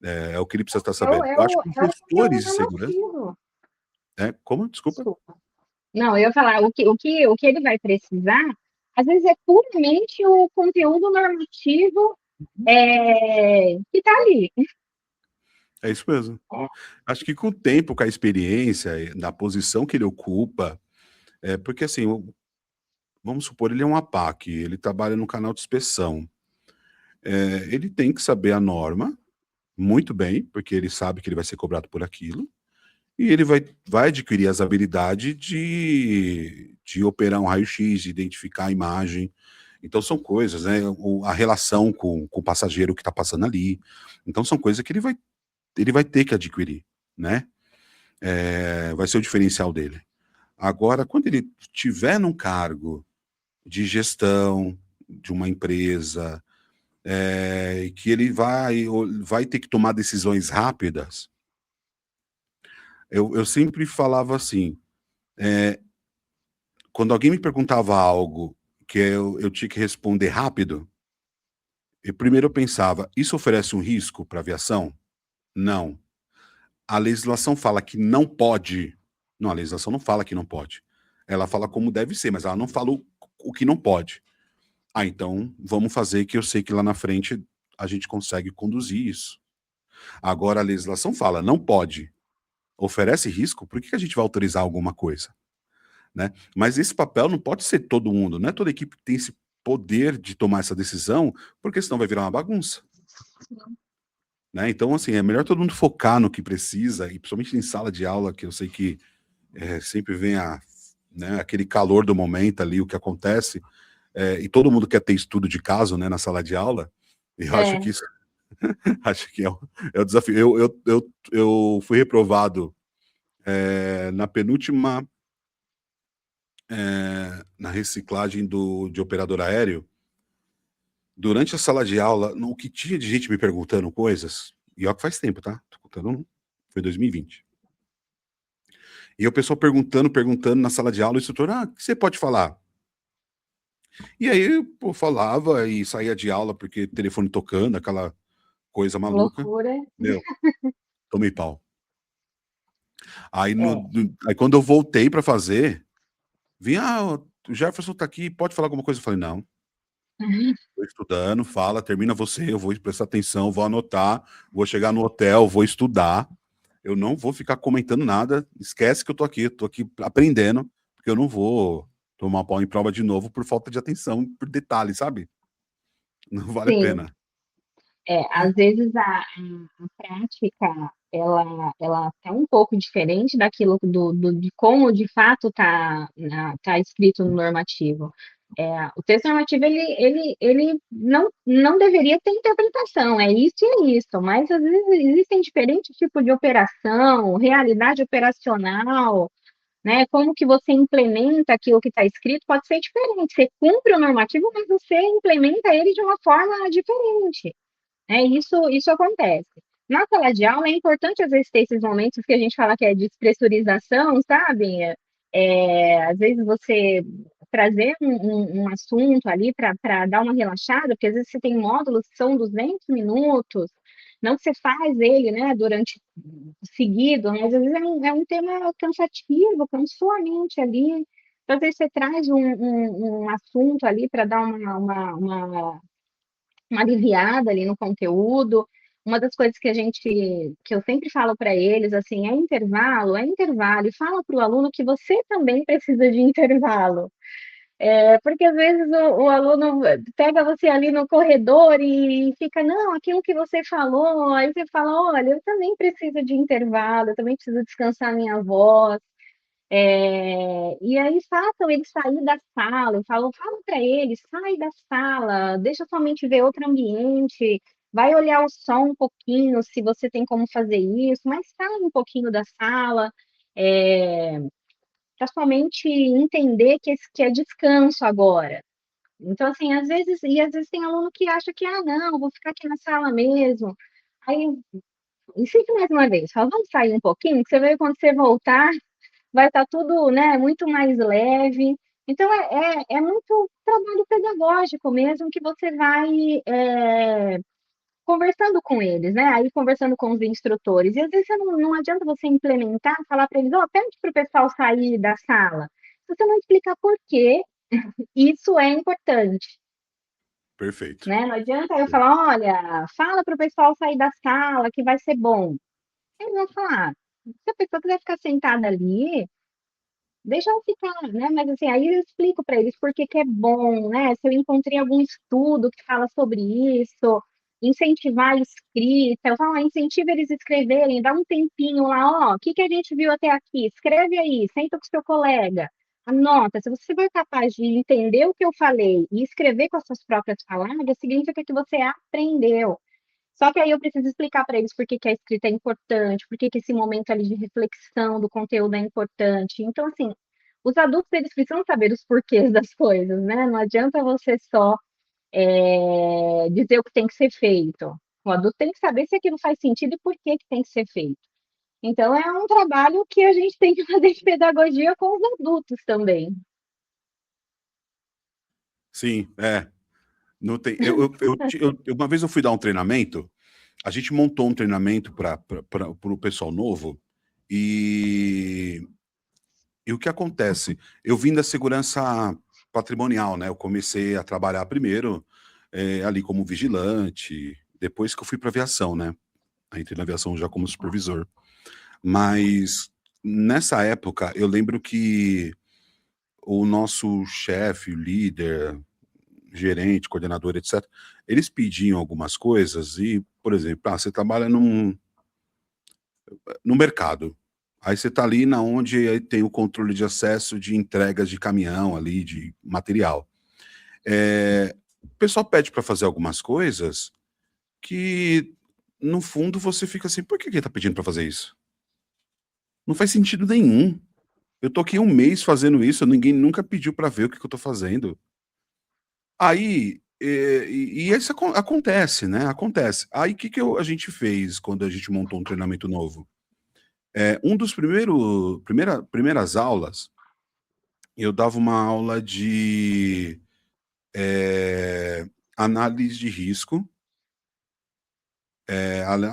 É o que ele precisa estar é, o, sabendo. é, Eu acho o, que os é o conteúdo gestores de segurança normativo. como? Desculpa? Desculpa. Não, eu ia falar, o que ele vai precisar, às vezes é puramente o conteúdo normativo que está ali. É isso mesmo. Acho que com o tempo, com a experiência, na posição que ele ocupa, porque assim, vamos supor, ele é um APAC, ele trabalha no canal de inspeção. Ele tem que saber a norma muito bem, porque ele sabe que ele vai ser cobrado por aquilo, e ele vai adquirir as habilidades de operar um raio-x, de identificar a imagem. Então são coisas, né? A relação com o passageiro que está passando ali. Então são coisas que ele vai ter que adquirir, né? Vai ser o diferencial dele. Agora, quando ele tiver num cargo de gestão de uma empresa, que ele vai ter que tomar decisões rápidas, eu sempre falava assim, quando alguém me perguntava algo que eu tinha que responder rápido, primeiro eu pensava, isso oferece um risco para a aviação? Não. A legislação fala que não pode. Não, a legislação não fala que não pode. Ela fala como deve ser, mas ela não fala o que não pode. Então vamos fazer que eu sei que lá na frente a gente consegue conduzir isso. Agora a legislação fala, não pode. Oferece risco, por que a gente vai autorizar alguma coisa? Né? Mas esse papel não pode ser todo mundo, não é toda equipe que tem esse poder de tomar essa decisão, porque senão vai virar uma bagunça. Né? Então, assim, é melhor todo mundo focar no que precisa, e principalmente em sala de aula, que eu sei que sempre vem né, aquele calor do momento ali, o que acontece, e todo mundo quer ter estudo de caso, né, na sala de aula, e eu acho É, que isso acho que é o desafio. Eu fui reprovado na penúltima, na reciclagem de operador aéreo, durante a sala de aula, no que tinha de gente me perguntando coisas, e ó que faz tempo, tá? Tô contando, foi 2020. E o pessoal perguntando na sala de aula, o instrutor, o que você pode falar? E aí, pô, falava e saía de aula porque telefone tocando, aquela coisa maluca. loucura. Meu, tomei pau. Aí, É. aí quando eu voltei para fazer, vinha, o Jefferson tá aqui, pode falar alguma coisa? Eu falei, não, tô estudando, fala, termina você, eu vou prestar atenção, vou anotar, vou chegar no hotel, vou estudar, eu não vou ficar comentando nada, esquece que eu tô aqui aprendendo, porque eu não vou tomar pau em prova de novo por falta de atenção, por detalhe, sabe? Não vale a Sim, pena. às vezes a prática ela tá um pouco diferente daquilo de como de fato tá escrito no normativo. O texto normativo ele não deveria ter interpretação, é isso e é isso, mas às vezes existem diferentes tipos de operação, realidade operacional, né? Como que você implementa aquilo que está escrito pode ser diferente. Você cumpre o normativo, mas você implementa ele de uma forma diferente. Isso acontece. Na sala de aula é importante às vezes ter esses momentos que a gente fala que é de despressurização, sabe? Às vezes você trazer um assunto ali para dar uma relaxada, porque às vezes você tem módulos que são 200 minutos, não que você faz ele, né, durante seguido, mas às vezes é um tema cansativo, cansou a mente ali. Então, às vezes você traz um assunto ali para dar uma aliviada ali no conteúdo. Uma das coisas que eu sempre falo para eles, assim, é intervalo, e fala para o aluno que você também precisa de intervalo. Porque às vezes o aluno pega você ali no corredor e fica, não, aquilo que você falou, aí você fala, olha, eu também preciso de intervalo, eu também preciso descansar minha voz. E aí façam ele sair da sala, eu falo, fala para ele, sai da sala, deixa sua mente ver outro ambiente, vai olhar o som um pouquinho, se você tem como fazer isso, mas sai um pouquinho da sala, para sua mente entender que é descanso agora. Então, assim, às vezes tem aluno que acha que, não, vou ficar aqui na sala mesmo. Aí, insiste mais uma vez, fala, vamos sair um pouquinho, que você vê quando você voltar, vai estar tudo, né, muito mais leve. Então, é muito trabalho pedagógico mesmo que você vai conversando com eles, né? Aí conversando com os instrutores. E às vezes não adianta você implementar, falar para eles, pede para o pessoal sair da sala. Se você não explicar por quê, isso é importante. Perfeito. Né? Não adianta eu falar, olha, fala para o pessoal sair da sala que vai ser bom. Eles vão falar, se a pessoa quiser ficar sentada ali, deixa eu ficar, né? Mas assim, aí eu explico para eles por que que é bom, né? Se eu encontrei algum estudo que fala sobre isso, incentivar a escrita, eu falo, incentiva eles a escreverem, dá um tempinho lá, o que que a gente viu até aqui? Escreve aí, senta com o seu colega, anota. Se você for capaz de entender o que eu falei e escrever com as suas próprias palavras, significa que você aprendeu. Só que aí eu preciso explicar para eles por que que a escrita é importante, por que que esse momento ali de reflexão do conteúdo é importante. Então, assim, os adultos eles precisam saber os porquês das coisas, né? Não adianta você só dizer o que tem que ser feito. O adulto tem que saber se aquilo faz sentido e por que que tem que ser feito. Então, é um trabalho que a gente tem que fazer de pedagogia com os adultos também. Sim, é. Não tem, uma vez eu fui dar um treinamento, a gente montou um treinamento para o pessoal novo, e, e o que acontece? Eu vim da segurança patrimonial, né? Eu comecei a trabalhar primeiro ali como vigilante, depois que eu fui para aviação, né? Aí entrei na aviação já como supervisor. Mas nessa época, eu lembro que o nosso chefe, o líder, gerente, coordenador, etc., eles pediam algumas coisas e, por exemplo, você trabalha no mercado. Aí você está ali na onde tem o controle de acesso de entregas de caminhão ali, de material. O pessoal pede para fazer algumas coisas que, no fundo, você fica assim, por que ele está pedindo para fazer isso? Não faz sentido nenhum. Eu tô aqui um mês fazendo isso, ninguém nunca pediu para ver o que que eu tô fazendo. Aí, isso acontece, né, acontece. Aí o que que a gente fez quando a gente montou um treinamento novo? Um dos primeiras aulas, eu dava uma aula de, análise de risco,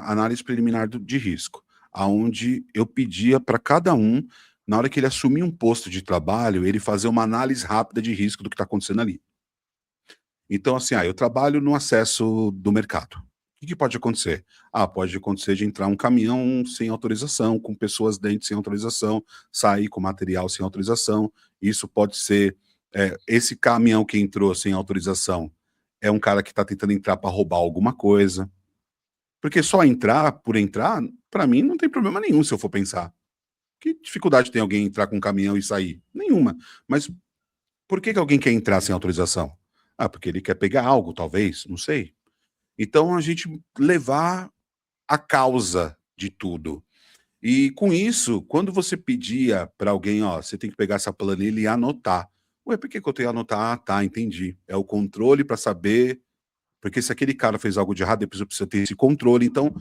análise preliminar de risco, aonde eu pedia para cada um, na hora que ele assumir um posto de trabalho, ele fazer uma análise rápida de risco do que está acontecendo ali. Então, assim, eu trabalho no acesso do mercado. O que pode acontecer? Pode acontecer de entrar um caminhão sem autorização, com pessoas dentro sem autorização, sair com material sem autorização. Isso pode ser, esse caminhão que entrou sem autorização é um cara que está tentando entrar para roubar alguma coisa. Porque só entrar por entrar, para mim, não tem problema nenhum, se eu for pensar. Que dificuldade tem alguém entrar com um caminhão e sair? Nenhuma. Mas Por que alguém quer entrar sem autorização? Ah, porque ele quer pegar algo, talvez, não sei. Então a gente levar a causa de tudo. E com isso, quando você pedia para alguém, ó, você tem que pegar essa planilha e anotar. Ué, por que que eu tenho que anotar? Ah, tá, entendi. É o controle para saber, porque se aquele cara fez algo de errado, depois eu preciso ter esse controle, então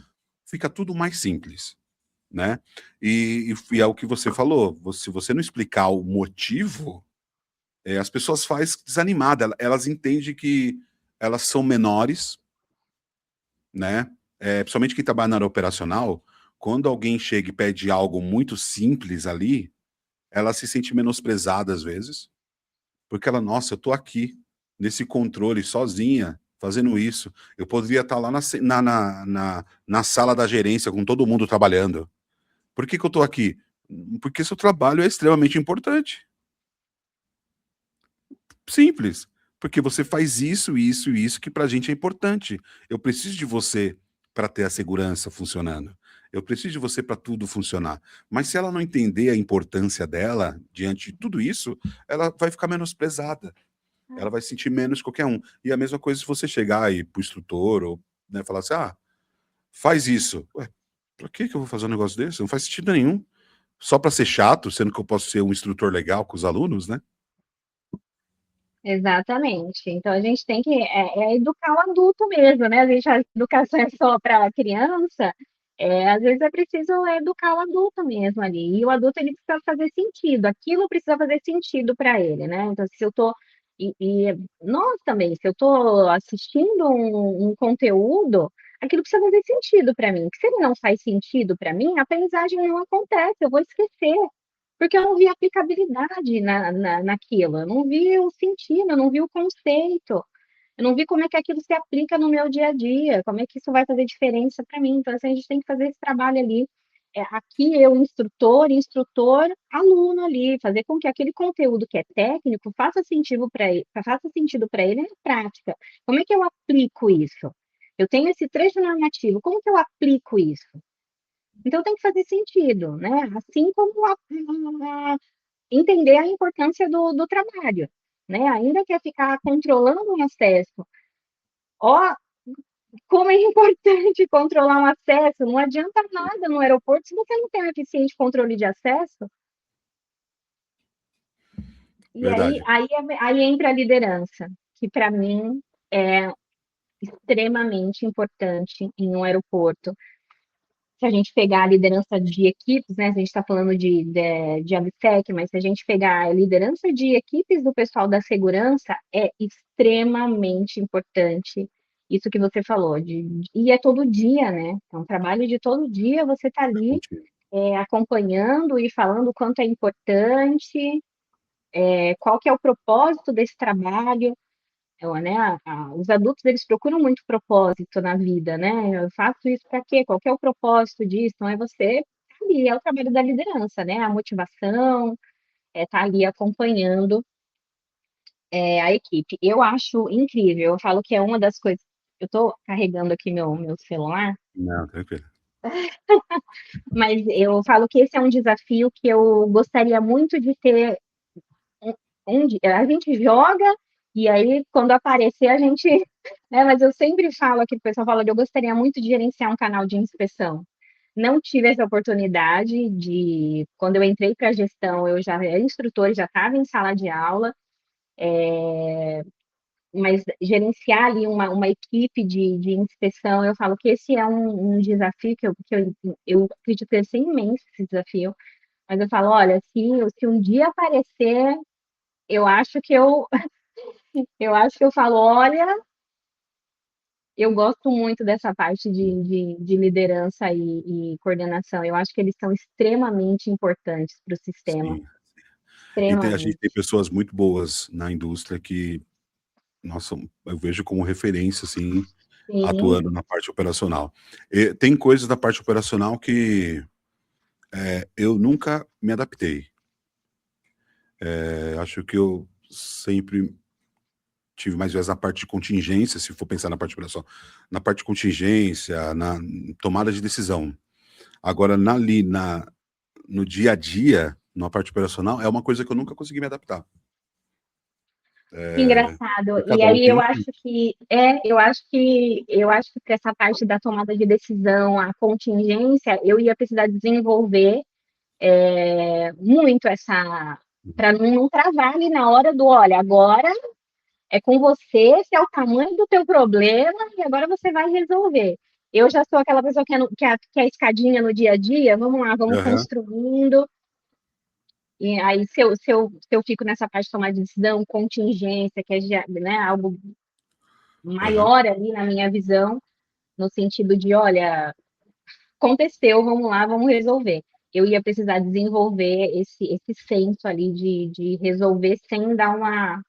fica tudo mais simples, né? E é o que você falou, se você não explicar o motivo, as pessoas fazem desanimada, elas entendem que elas são menores, né? Principalmente quem trabalha na área operacional, quando alguém chega e pede algo muito simples ali, ela se sente menosprezada às vezes, porque ela, nossa, eu tô aqui nesse controle sozinha, fazendo isso. Eu poderia estar lá na sala da gerência com todo mundo trabalhando. Por que que eu tô aqui? Porque seu trabalho é extremamente importante. Simples. Porque você faz isso, isso e isso que pra gente é importante. Eu preciso de você para ter a segurança funcionando. Eu preciso de você para tudo funcionar. Mas se ela não entender a importância dela diante de tudo isso, ela vai ficar menosprezada. Ela vai sentir menos que qualquer um. E a mesma coisa se você chegar aí pro instrutor ou, né, falar assim: "Ah, faz isso". Ué, pra que que eu vou fazer um negócio desse? Não faz sentido nenhum. Só para ser chato, sendo que eu posso ser um instrutor legal com os alunos, né? Exatamente. Então a gente tem que educar o adulto mesmo, né? A gente acha que a educação é só para criança, às vezes é preciso educar o adulto mesmo ali. E o adulto ele precisa fazer sentido, aquilo precisa fazer sentido para ele, né? Então, se eu tô nós também, se eu estou assistindo um conteúdo, aquilo precisa fazer sentido para mim. Porque se ele não faz sentido para mim, a aprendizagem não acontece, eu vou esquecer. Porque eu não vi aplicabilidade naquilo, eu não vi o sentido, eu não vi o conceito, eu não vi como é que aquilo se aplica no meu dia a dia, como é que isso vai fazer diferença para mim. Então, assim, a gente tem que fazer esse trabalho ali, aqui eu, instrutor, aluno ali, fazer com que aquele conteúdo que é técnico faça sentido para ele na prática. Como é que eu aplico isso? Eu tenho esse trecho normativo, como que eu aplico isso? Então tem que fazer sentido, né? Assim como entender a importância do trabalho, né? Ainda que é ficar controlando um acesso. Ó, como é importante controlar um acesso, não adianta nada no aeroporto se você não tem um eficiente controle de acesso. E Verdade. aí entra a liderança, que para mim é extremamente importante em um aeroporto. Se a gente pegar a liderança de equipes, né? A gente está falando de ABSEC, mas se a gente pegar a liderança de equipes do pessoal da segurança, é extremamente importante isso que você falou, e é todo dia, né? É um trabalho de todo dia, você está ali acompanhando e falando o quanto é importante, qual que é o propósito desse trabalho. Né, os adultos eles procuram muito propósito na vida, né? Eu faço isso para quê? Qual que é o propósito disso? Então é você tá ali, é o trabalho da liderança, né? A motivação, tá ali acompanhando a equipe. Eu acho incrível. Eu falo que é uma das coisas. Eu estou carregando aqui meu celular, Não, tranquilo. mas eu falo que esse é um desafio que eu gostaria muito de ter a gente joga e aí quando aparecer a gente, né, mas eu sempre falo aqui, o pessoal fala, eu gostaria muito de gerenciar um canal de inspeção. Não tive essa oportunidade de, quando eu entrei para a gestão, eu já era instrutor, já estava em sala de aula, mas gerenciar ali uma equipe de inspeção, eu falo que esse é um desafio eu acredito que vai ser imenso esse desafio, mas eu falo, olha, se um dia aparecer, eu acho que eu acho que eu falo, olha, eu gosto muito dessa parte de liderança e coordenação. Eu acho que eles são extremamente importantes para o sistema, Sim. A gente tem extremamente. pessoas muito boas na indústria que, nossa, eu vejo como referência, assim, atuando Sim, na parte operacional. Tem coisas da parte operacional que eu nunca me adaptei. Acho que eu sempre tive mais vezes na parte de contingência, se for pensar na parte operacional, na parte de contingência, na tomada de decisão. Agora, no dia a dia, na parte operacional, é uma coisa que eu nunca consegui me adaptar. Que engraçado. E E cada um aí tem um tempo. eu acho que para essa parte da tomada de decisão, a contingência, eu ia precisar desenvolver muito essa para não travar ali na hora do, olha, agora é com você, esse é o tamanho do teu problema e agora você vai resolver. Eu já sou aquela pessoa que é a escadinha no dia a dia, vamos lá, vamos Aham, construindo. E aí, se eu fico nessa parte de tomar de decisão, contingência, que é né, algo aham. maior ali na minha visão, no sentido de, olha, aconteceu, vamos lá, vamos resolver. Eu ia precisar desenvolver esse senso ali de resolver sem dar uma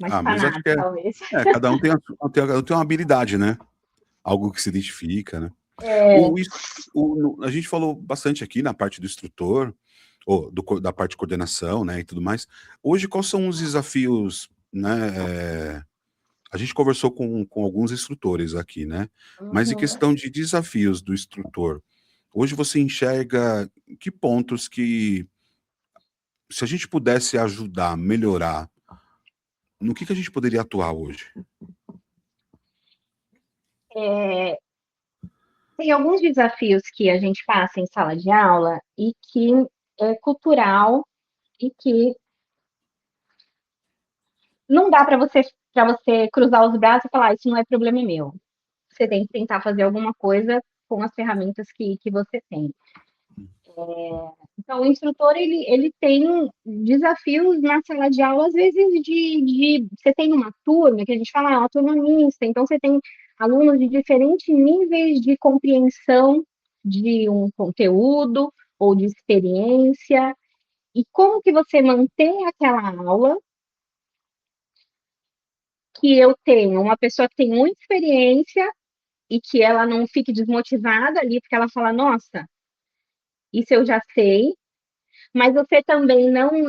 Mas acho espanada, que talvez. cada um tem uma habilidade, né? Algo que se identifica, né? É, O, isso- a gente falou bastante aqui na parte do instrutor, ou da parte de coordenação, né, e tudo mais. Hoje, quais são os desafios, né? A gente conversou com alguns instrutores aqui, né? Mas em uhum. questão de desafios do instrutor, hoje você enxerga que pontos que, se a gente pudesse ajudar, melhorar, no que a gente poderia atuar hoje? É, tem alguns desafios que a gente passa em sala de aula e que é cultural e que não dá para você cruzar os braços e falar, isso não é problema meu. Você tem que tentar fazer alguma coisa com as ferramentas que você tem. Então, o instrutor, ele tem desafios na sala de aula, às vezes, você tem uma turma, que a gente fala, uma turma mista, então você tem alunos de diferentes níveis de compreensão de um conteúdo ou de experiência, e como que você mantém aquela aula que eu tenho uma pessoa que tem muita experiência e que ela não fique desmotivada ali, porque ela fala, nossa, isso eu já sei, mas você também não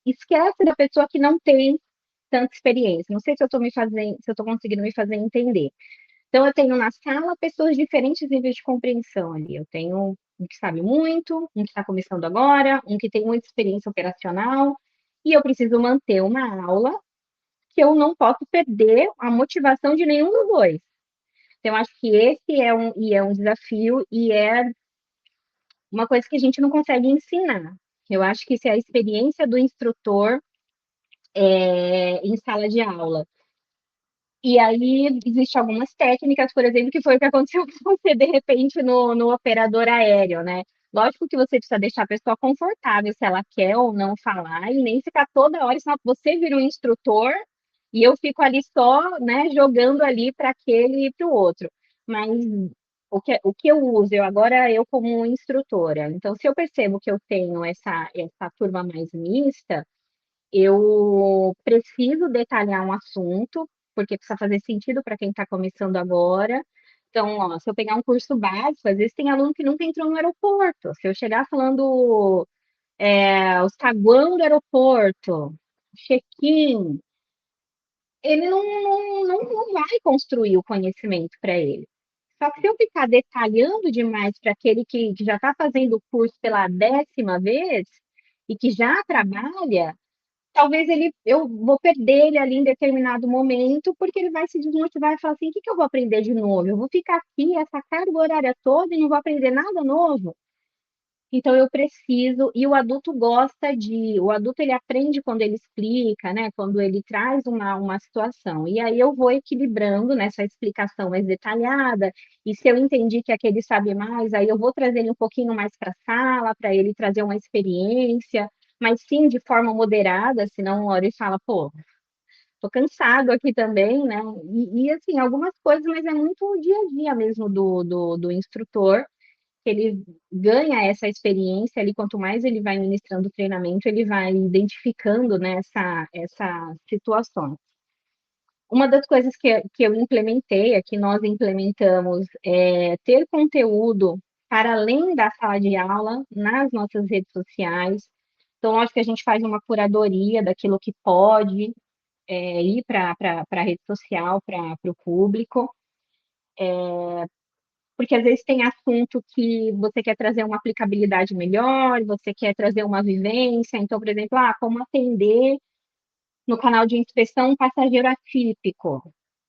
esquece da pessoa que não tem tanta experiência. Não sei se eu estou conseguindo me fazer entender. Então, eu tenho na sala pessoas de diferentes níveis de compreensão ali. Eu tenho um que sabe muito, um que está começando agora, um que tem muita experiência operacional, e eu preciso manter uma aula que eu não posso perder a motivação de nenhum dos dois. Então, eu acho que esse é um desafio e é uma coisa que a gente não consegue ensinar. Eu acho que isso é a experiência do instrutor em sala de aula. E aí, existem algumas técnicas, por exemplo, que foi o que aconteceu com você, de repente, no operador aéreo, né? Lógico que você precisa deixar a pessoa confortável se ela quer ou não falar, e nem ficar toda hora, senão você vira um instrutor e eu fico ali só, né, jogando ali para aquele e para o outro. Mas o que eu uso, eu como instrutora, então se eu percebo que eu tenho essa turma mais mista, eu preciso detalhar um assunto, porque precisa fazer sentido para quem está começando agora. Então, ó, se eu pegar um curso básico, às vezes tem aluno que nunca entrou no aeroporto. Se eu chegar falando o saguão do aeroporto, check-in, ele não vai construir o conhecimento para ele. Só que se eu ficar detalhando demais para aquele que já está fazendo o curso pela 10ª vez e que já trabalha, talvez eu vou perder ele ali em determinado momento, porque ele vai se desmotivar e falar assim: o que que eu vou aprender de novo? Eu vou ficar aqui essa carga horária toda e não vou aprender nada novo. Então eu preciso, e o adulto ele aprende quando ele explica, né? Quando ele traz uma situação. E aí eu vou equilibrando nessa explicação mais detalhada, e se eu entendi que aquele sabe mais, aí eu vou trazer ele um pouquinho mais para a sala, para ele trazer uma experiência, mas sim de forma moderada, senão uma hora ele fala, pô, tô cansado aqui também, né? Assim, algumas coisas, mas é muito o dia a dia mesmo do instrutor que ele ganha essa experiência ali, quanto mais ele vai ministrando o treinamento, ele vai identificando, né, essa situação. Uma das coisas que eu implementei, que nós implementamos, é ter conteúdo para além da sala de aula nas nossas redes sociais. Então, acho que a gente faz uma curadoria daquilo que pode ir para a rede social, para o público. porque às vezes tem assunto que você quer trazer uma aplicabilidade melhor, você quer trazer uma vivência. Então, por exemplo, como atender no canal de inspeção um passageiro atípico.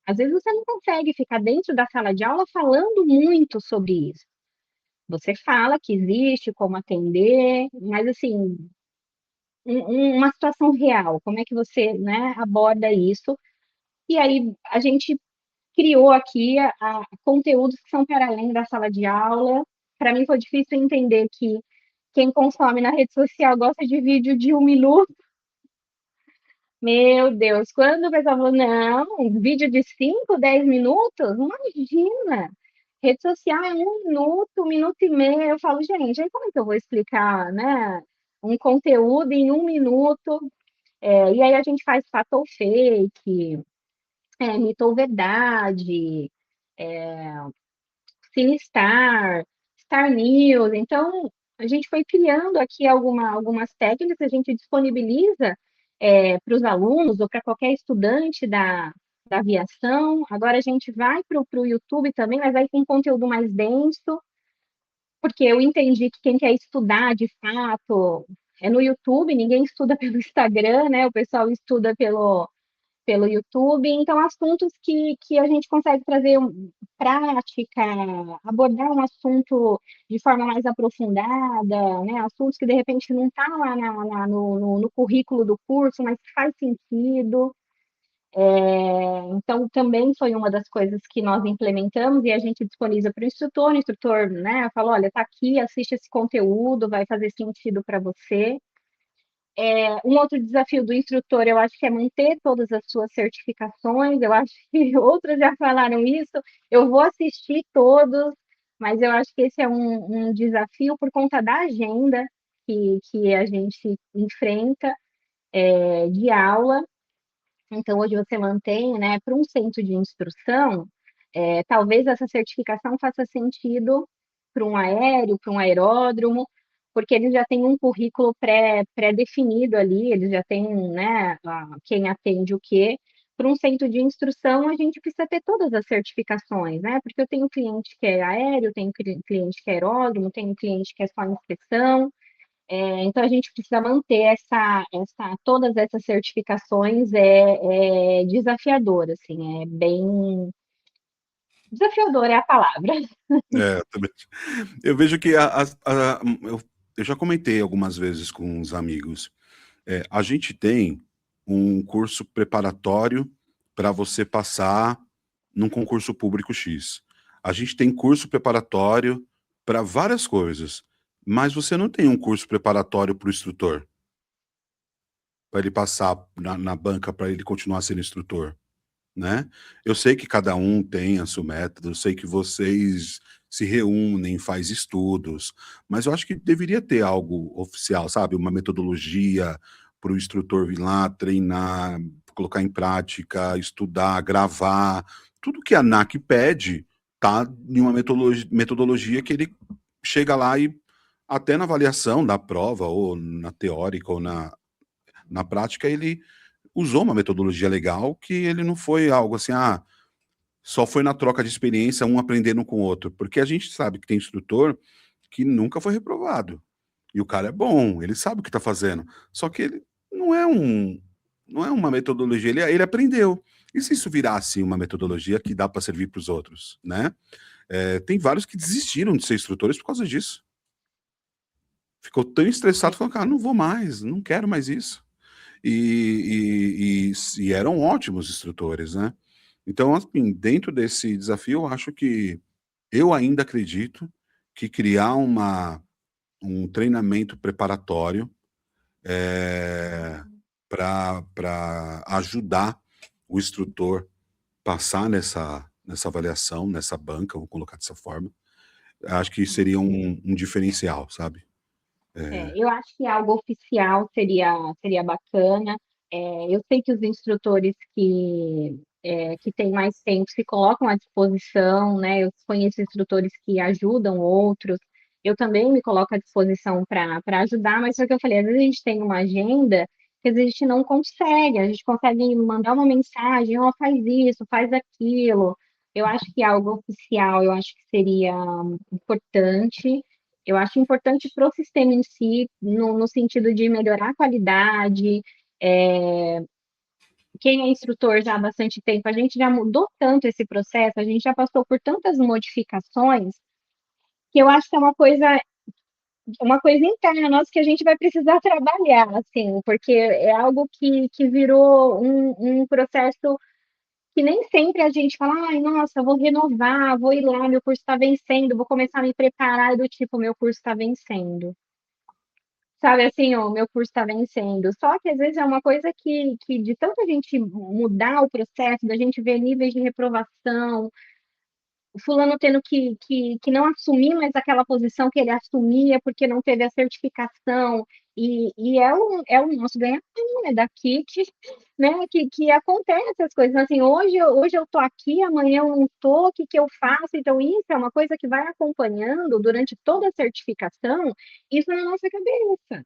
Às vezes você não consegue ficar dentro da sala de aula falando muito sobre isso. Você fala que existe, como atender, mas assim, uma situação real, como é que você, né, aborda isso? E aí a gente criou aqui conteúdos que são para além da sala de aula. Para mim foi difícil entender que quem consome na rede social gosta de vídeo de 1 minuto. Meu Deus, quando o pessoal falou, não, um vídeo de 5, 10 minutos? Imagina! Rede social é 1 minuto, 1 minuto e meio. Eu falo, gente, aí como é que eu vou explicar, né? Um conteúdo em 1 minuto? E aí a gente faz fato ou fake, mito ou verdade, Sinistar, Star News. Então, a gente foi criando aqui algumas técnicas, a gente disponibiliza para os alunos ou para qualquer estudante da aviação. Agora a gente vai para o YouTube também, mas aí com conteúdo mais denso, porque eu entendi que quem quer estudar de fato é no YouTube, ninguém estuda pelo Instagram, né? O pessoal estuda pelo YouTube, então assuntos que a gente consegue trazer prática, abordar um assunto de forma mais aprofundada, né? Assuntos que de repente não está lá no currículo do curso, mas que faz sentido. Então, também foi uma das coisas que nós implementamos e a gente disponibiliza para o instrutor, né, fala, olha, tá aqui, assiste esse conteúdo, vai fazer sentido para você. Um outro desafio do instrutor, eu acho que é manter todas as suas certificações. Eu acho que outros já falaram isso. Eu vou assistir todos, mas eu acho que esse é um desafio por conta da agenda que a gente enfrenta de aula. Então, hoje você mantém, né, para um centro de instrução, talvez essa certificação faça sentido para um aéreo, para um aeródromo, porque eles já têm um currículo pré-definido ali, eles já têm, né, quem atende o quê. Para um centro de instrução, a gente precisa ter todas as certificações, né? Porque eu tenho cliente que é aéreo, tenho cliente que é aeródromo, tenho cliente que é só inspeção. Então, a gente precisa manter todas essas certificações desafiador, assim, é bem desafiador é a palavra. Também. Eu vejo que eu já comentei algumas vezes com uns amigos. A gente tem um curso preparatório para você passar num concurso público X. A gente tem curso preparatório para várias coisas, mas você não tem um curso preparatório para o instrutor, para ele passar na banca, para ele continuar sendo instrutor, né? Eu sei que cada um tem a seu método, eu sei que vocês se reúnem, faz estudos, mas eu acho que deveria ter algo oficial, sabe? Uma metodologia para o instrutor vir lá, treinar, colocar em prática, estudar, gravar. Tudo que a ANAC pede tá em uma metodologia que ele chega lá e até na avaliação da prova, ou na teórica, ou na prática, ele usou uma metodologia legal, que ele não foi algo assim, só foi na troca de experiência, um aprendendo com o outro. Porque a gente sabe que tem instrutor que nunca foi reprovado. E o cara é bom, ele sabe o que está fazendo. Só que ele não é não é uma metodologia, ele aprendeu. E se isso virasse uma metodologia que dá para servir para os outros, né? Tem vários que desistiram de ser instrutores por causa disso. Ficou tão estressado, falou, cara, não vou mais, não quero mais isso. E eram ótimos instrutores, né? Então, assim, dentro desse desafio, eu acho que eu ainda acredito que criar um treinamento preparatório para ajudar o instrutor passar nessa avaliação, nessa banca, vou colocar dessa forma, acho que seria um diferencial, sabe? Eu acho que algo oficial seria bacana. Eu sei que os instrutores que têm mais tempo se colocam à disposição, né? Eu conheço instrutores que ajudam outros. Eu também me coloco à disposição para ajudar, mas é o que eu falei, às vezes a gente tem uma agenda que às vezes a gente não consegue, a gente consegue mandar uma mensagem, ó, faz isso, faz aquilo, Eu acho que algo oficial, eu acho que seria importante. Eu acho importante para o sistema em si, no sentido de melhorar a qualidade. É, quem é instrutor já há bastante tempo, a gente já mudou tanto esse processo, a gente já passou por tantas modificações, que eu acho que é uma coisa interna nossa que a gente vai precisar trabalhar, assim, porque é algo que virou um processo que nem sempre a gente fala, ai, nossa, vou renovar, vou ir lá, meu curso está vencendo, vou começar a me preparar, do tipo, meu curso está vencendo. Sabe assim, o meu curso está vencendo. Só que às vezes é uma coisa que de tanta gente mudar o processo, da gente ver níveis de reprovação, o fulano tendo que não assumir mais aquela posição que ele assumia porque não teve a certificação, e é o nosso ganha-pão, é daqui né, que acontece as coisas. Assim, hoje eu tô aqui, amanhã eu não tô, o que que eu faço? Então, isso é uma coisa que vai acompanhando durante toda a certificação, isso na nossa cabeça.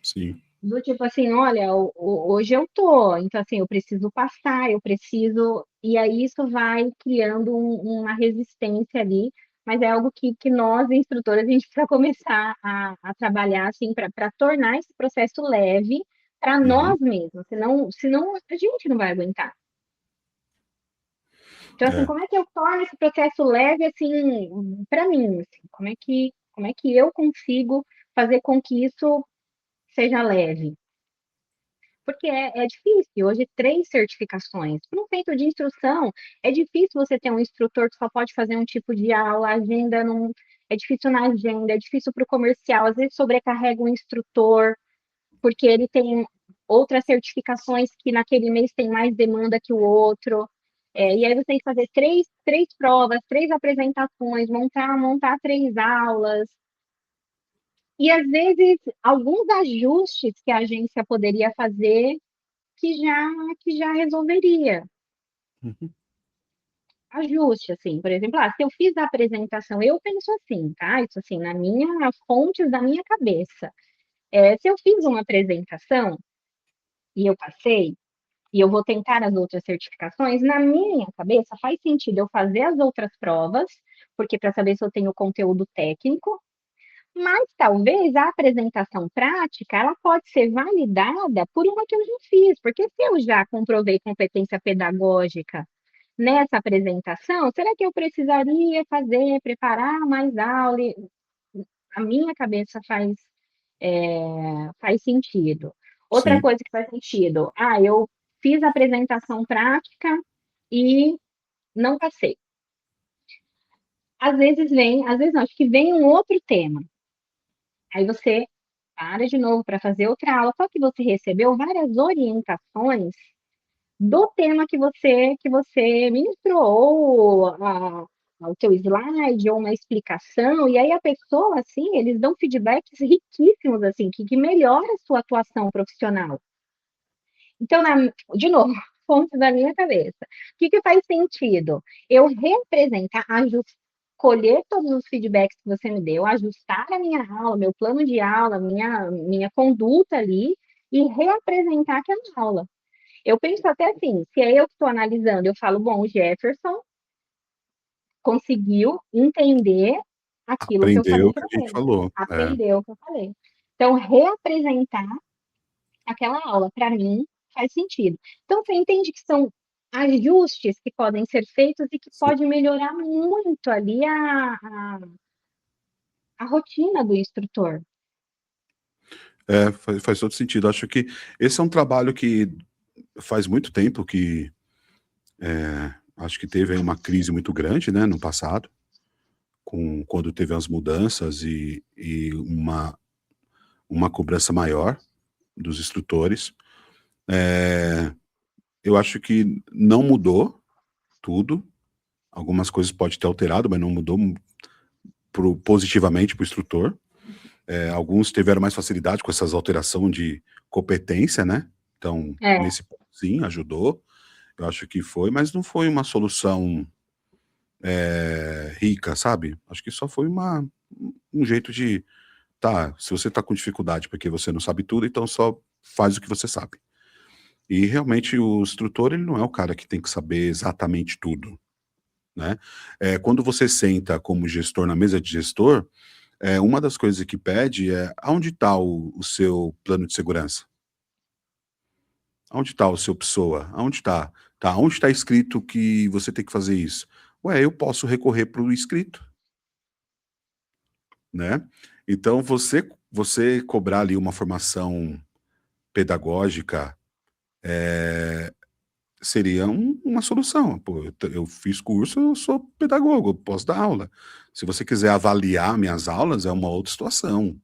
Sim. Do tipo assim, olha, hoje eu tô, então assim, eu preciso passar, eu preciso. E aí isso vai criando uma resistência ali, mas é algo que nós, instrutores, a gente precisa começar a trabalhar assim para tornar esse processo leve para Uhum. nós mesmos, senão a gente não vai aguentar. Então, assim, É, como é que eu torno esse processo leve assim para mim? Assim, como é que eu consigo fazer com que isso seja leve? Porque é difícil. Hoje, 3 certificações. Para um centro de instrução, é difícil você ter um instrutor que só pode fazer um tipo de aula, a agenda não. É difícil na agenda, é difícil para o comercial. Às vezes sobrecarrega o instrutor, porque ele tem outras certificações que naquele mês tem mais demanda que o outro. E aí você tem que fazer três provas, 3 apresentações, montar 3 aulas. E às vezes alguns ajustes que a agência poderia fazer que já que já resolveria. uhum. Ajuste, assim, por exemplo, se eu fiz a apresentação, eu penso assim, tá? Isso assim, na minha fontes da minha cabeça. Se eu fiz uma apresentação e eu passei, e eu vou tentar as outras certificações, na minha cabeça faz sentido eu fazer as outras provas, porque para saber se eu tenho conteúdo técnico, mas talvez a apresentação prática, ela pode ser validada por uma que eu já fiz, porque se eu já comprovei competência pedagógica nessa apresentação, será que eu precisaria preparar mais aula? A minha cabeça faz sentido. Outra Sim. coisa que faz sentido, eu fiz a apresentação prática e não passei. Às vezes não, acho que vem um outro tema. Aí você para de novo para fazer outra aula, só que você recebeu várias orientações do tema que você ministrou, ou o teu slide, ou uma explicação, e aí a pessoa, assim, eles dão feedbacks riquíssimos, assim, que melhora a sua atuação profissional. Então, de novo, fontes da minha cabeça. O que faz sentido? Eu representar, colher todos os feedbacks que você me deu, ajustar a minha aula, meu plano de aula, minha conduta ali, e reapresentar aquela aula. Eu penso até assim, se é eu que estou analisando, eu falo, bom, o Jefferson conseguiu entender aquilo que eu Aprendeu falei o que para a gente ele, falou. É, aprendeu o que eu falei. Então, reapresentar aquela aula, para mim, faz sentido. Então, você entende que são ajustes que podem ser feitos e que sim. pode melhorar muito ali a rotina do instrutor. Faz todo sentido. Acho que esse é um trabalho que faz muito tempo que acho que teve aí uma crise muito grande, né, no passado, quando teve as mudanças e uma cobrança maior dos instrutores. Eu acho que não mudou tudo. Algumas coisas pode ter alterado, mas não mudou positivamente para o instrutor. Alguns tiveram mais facilidade com essas alterações de competência, né? Então, É, nesse ponto, sim, ajudou. Eu acho que foi, mas não foi uma solução rica, sabe? Acho que só foi um jeito de, tá, se você tá com dificuldade porque você não sabe tudo, então só faz o que você sabe. E realmente o instrutor, ele não é o cara que tem que saber exatamente tudo. né? Quando você senta como gestor na mesa de gestor, uma das coisas que pede é aonde está o seu plano de segurança? Aonde está o seu PSOA? Aonde está? Tá, onde está escrito que você tem que fazer isso? Ué, eu posso recorrer para o escrito, né? Então você cobrar ali uma formação pedagógica seria uma solução. Pô, eu fiz curso, eu sou pedagogo, eu posso dar aula. Se você quiser avaliar minhas aulas, é uma outra situação,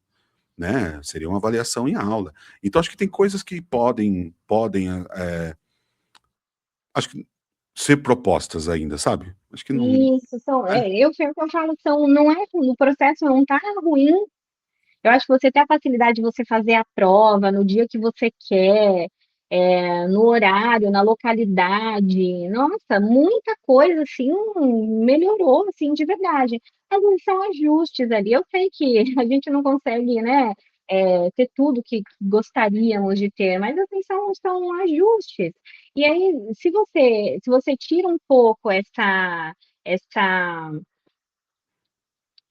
né? Seria uma avaliação em aula. Então acho que tem coisas que podem, acho que ser propostas ainda, sabe? Acho que não. Isso, eu falo, não é, o processo não tá ruim. Eu acho que você ter a facilidade de você fazer a prova no dia que você quer, no horário, na localidade, nossa, muita coisa, assim, melhorou, assim, de verdade. Mas são ajustes ali. Eu sei que a gente não consegue, né, ter tudo que gostaríamos de ter, mas, assim, são ajustes. E aí, se você tira um pouco essa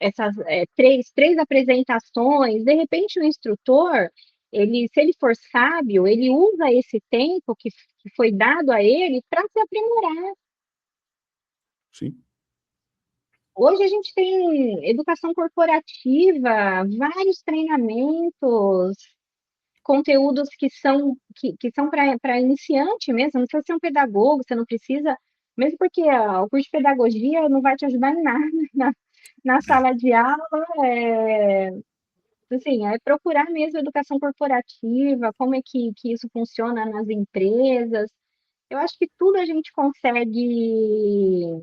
essas três apresentações, de repente o instrutor, se ele for sábio, ele usa esse tempo que foi dado a ele para se aprimorar. Sim, Hoje a gente tem educação corporativa, vários treinamentos, conteúdos que são para iniciante mesmo, não precisa ser um pedagogo, você não precisa, mesmo porque o curso de pedagogia não vai te ajudar em nada na sala de aula, assim, é procurar mesmo educação corporativa, como é que isso funciona nas empresas. Eu acho que tudo a gente consegue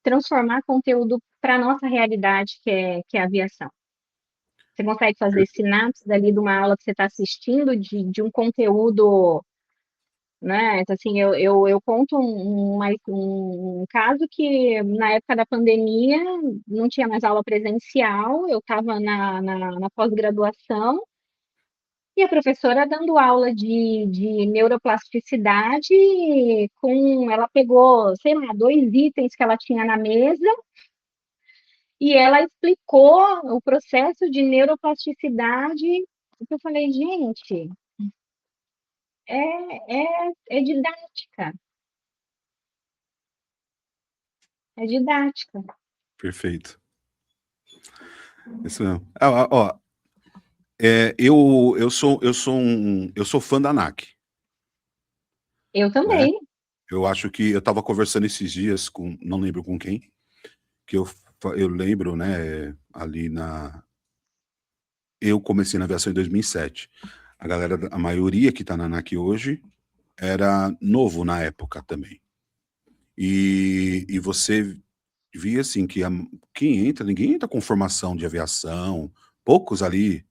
transformar conteúdo para a nossa realidade, que é a aviação. Você consegue fazer sinapses ali de uma aula que você está assistindo, de um conteúdo, né? Então, assim, eu conto um caso que na época da pandemia não tinha mais aula presencial, eu estava na pós-graduação e a professora dando aula de neuroplasticidade, ela pegou, sei lá, dois itens que ela tinha na mesa e ela explicou o processo de neuroplasticidade. E eu falei, gente, é didática, é didática. perfeito. Isso mesmo. Ó, eu sou fã da ANAC, Eu né? também. Eu acho que eu estava conversando esses dias com, não lembro com quem, que eu lembro, né, ali eu comecei na aviação em 2007. A galera, a maioria que está na ANAC hoje era novo na época também. E você via assim que quem entra, ninguém entra com formação de aviação, poucos ali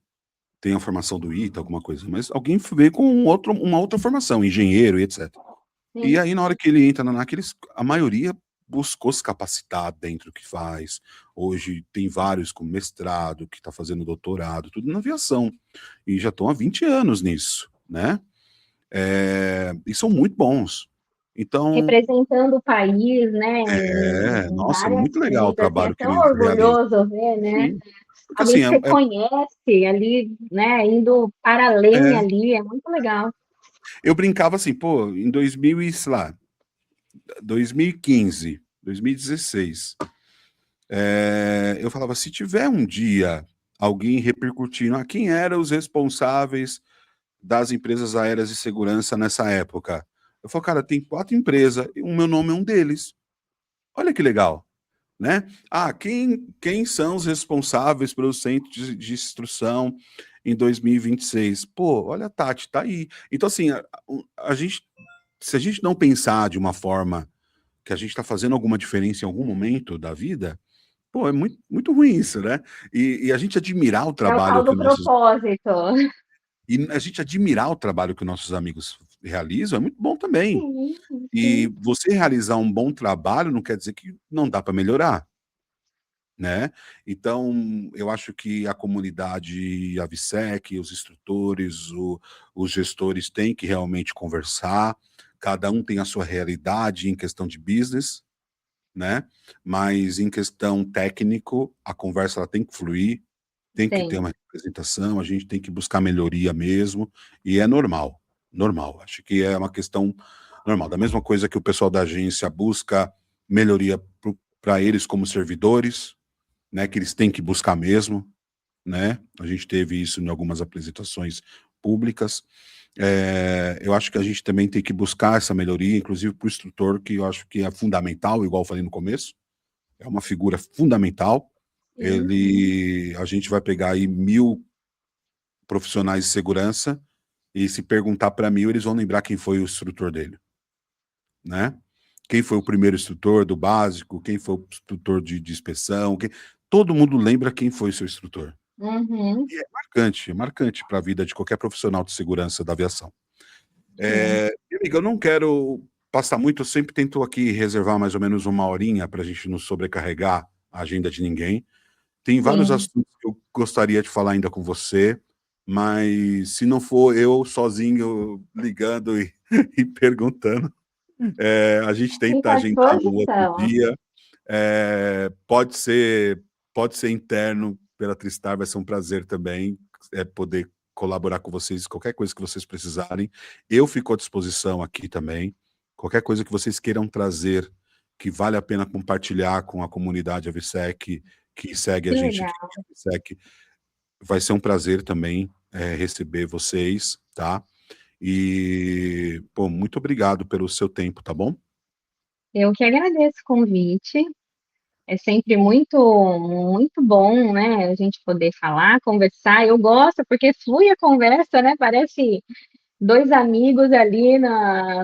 têm a formação do ITA, alguma coisa, mas alguém veio com uma outra formação, engenheiro e etc. E Sim. aí, na hora que ele entra na ANAC, a maioria buscou se capacitar dentro do que faz. Hoje tem vários com mestrado, que está fazendo doutorado, tudo na aviação. E já estão há 20 anos nisso, né? E são muito bons. Então, Representando o país, né, em nossa, é várias muito legal o frentes, assim, é trabalho que tão eles realizam. orgulhoso ver, né? Sim. Porque assim, Alguém que reconhece ali, né, indo para além é, ali, é muito legal. eu brincava assim, pô, em 2000 e, sei lá, 2015, 2016, eu falava, se tiver um dia alguém repercutindo, quem eram os responsáveis das empresas aéreas de segurança nessa época? Eu falo, cara, tem 4 empresas, e o meu nome é um deles. Olha que legal, né? Quem são os responsáveis pelo centro de instrução em 2026? Pô, olha a Tati, tá aí. Então, assim, a gente, se a gente não pensar de uma forma que a gente está fazendo alguma diferença em algum momento da vida, pô, é muito, muito ruim isso, né? E a gente admirar o É o trabalho tal que do os nossos propósito. e a gente admirar o trabalho que os nossos amigos realizam é muito bom também. Sim, E sim. você realizar um bom trabalho não quer dizer que não dá para melhorar, né? Então, eu acho que a comunidade AVSEC, os instrutores, os gestores têm que realmente conversar, cada um tem a sua realidade em questão de business, né? Mas em questão técnico, a conversa ela tem que fluir, tem que ter Tem. uma representação, a gente tem que buscar melhoria mesmo, e é normal, normal. Acho que é uma questão normal. Da mesma coisa que o pessoal da agência busca melhoria para eles como servidores, né? Que eles têm que buscar mesmo, né? A gente teve isso em algumas apresentações públicas. Eu acho que a gente também tem que buscar essa melhoria, inclusive para o instrutor, que eu acho que é fundamental, igual eu falei no começo, é uma figura fundamental. Sim. A gente vai pegar aí 1.000 profissionais de segurança e se perguntar para 1.000, eles vão lembrar quem foi o instrutor dele, né? Quem foi o primeiro instrutor do básico, quem foi o instrutor de inspeção, todo mundo lembra quem foi o seu instrutor. Uhum. E é marcante para a vida de qualquer profissional de segurança da aviação. Sim. Minha amiga, eu não quero passar muito, eu sempre tento aqui reservar mais ou menos uma horinha para a gente não sobrecarregar a agenda de ninguém. Tem vários Sim. assuntos que eu gostaria de falar ainda com você, mas se não for eu sozinho ligando e, e perguntando, a gente Fica tenta à agendar um outro disposição. dia. Pode ser interno pela Tristar, vai ser um prazer também poder colaborar com vocês, qualquer coisa que vocês precisarem. Eu fico à disposição aqui também. Qualquer coisa que vocês queiram trazer que vale a pena compartilhar com a comunidade AVSEC, que segue a Que gente aqui, legal. AVSEC, vai ser um prazer também receber vocês, tá? E, pô, muito obrigado pelo seu tempo, tá bom? Eu que agradeço o convite. É sempre muito bom, né, a gente poder falar, conversar. Eu gosto porque flui a conversa, né? Parece dois amigos ali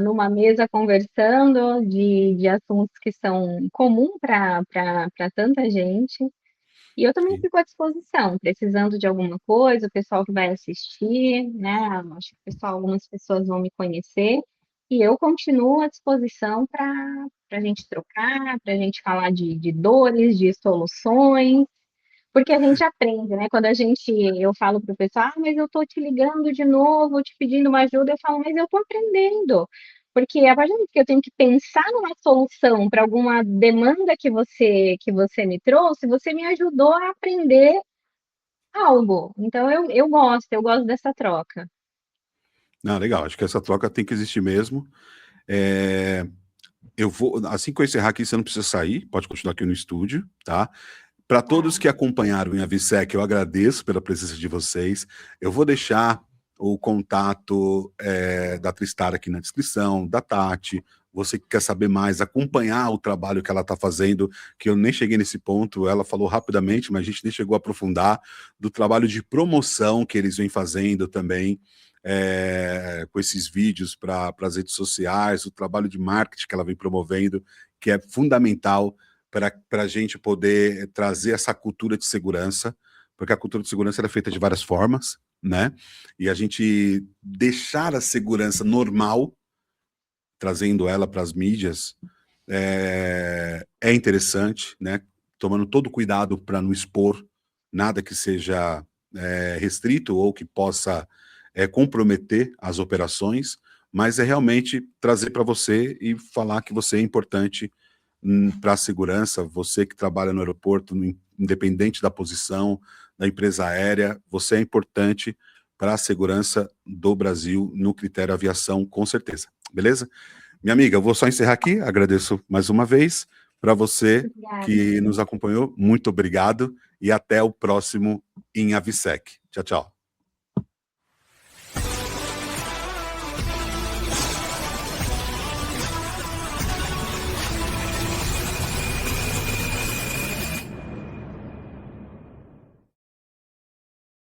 numa mesa conversando de assuntos que são comum para tanta gente. E eu também Sim. fico à disposição, precisando de alguma coisa, o pessoal que vai assistir, né? Acho que o pessoal, algumas pessoas vão me conhecer, e eu continuo à disposição para a gente trocar, para a gente falar de dores, de soluções, porque a gente aprende, né? Quando eu falo para o pessoal, ah, mas eu estou te ligando de novo, te pedindo uma ajuda, eu falo, mas eu estou aprendendo. Porque a partir do momento que eu tenho que pensar numa solução para alguma demanda que você me trouxe, você me ajudou a aprender algo. Então eu gosto dessa troca. Não, legal, acho que essa troca tem que existir mesmo. É, eu vou, assim que eu encerrar aqui, você não precisa sair, pode continuar aqui no estúdio, tá? Para todos Tá. que acompanharam em Avisec, eu agradeço pela presença de vocês. Eu vou deixar o contato da Tristar aqui na descrição, da Tati. Você que quer saber mais, acompanhar o trabalho que ela está fazendo, que eu nem cheguei nesse ponto, ela falou rapidamente, mas a gente nem chegou a aprofundar, do trabalho de promoção que eles vêm fazendo também, com esses vídeos para as redes sociais, o trabalho de marketing que ela vem promovendo, que é fundamental para a gente poder trazer essa cultura de segurança, porque a cultura de segurança é feita de várias formas, né? E a gente deixar a segurança normal, trazendo ela para as mídias, é interessante, né? Tomando todo cuidado para não expor nada que seja restrito ou que possa comprometer as operações, mas é realmente trazer para você e falar que você é importante para a segurança, você que trabalha no aeroporto, independente da posição da empresa aérea, você é importante para a segurança do Brasil no critério aviação, com certeza. Beleza? Minha amiga, eu vou só encerrar aqui, agradeço mais uma vez. Para você Obrigada. que nos acompanhou, muito obrigado e até o próximo em Avisec. Tchau, tchau.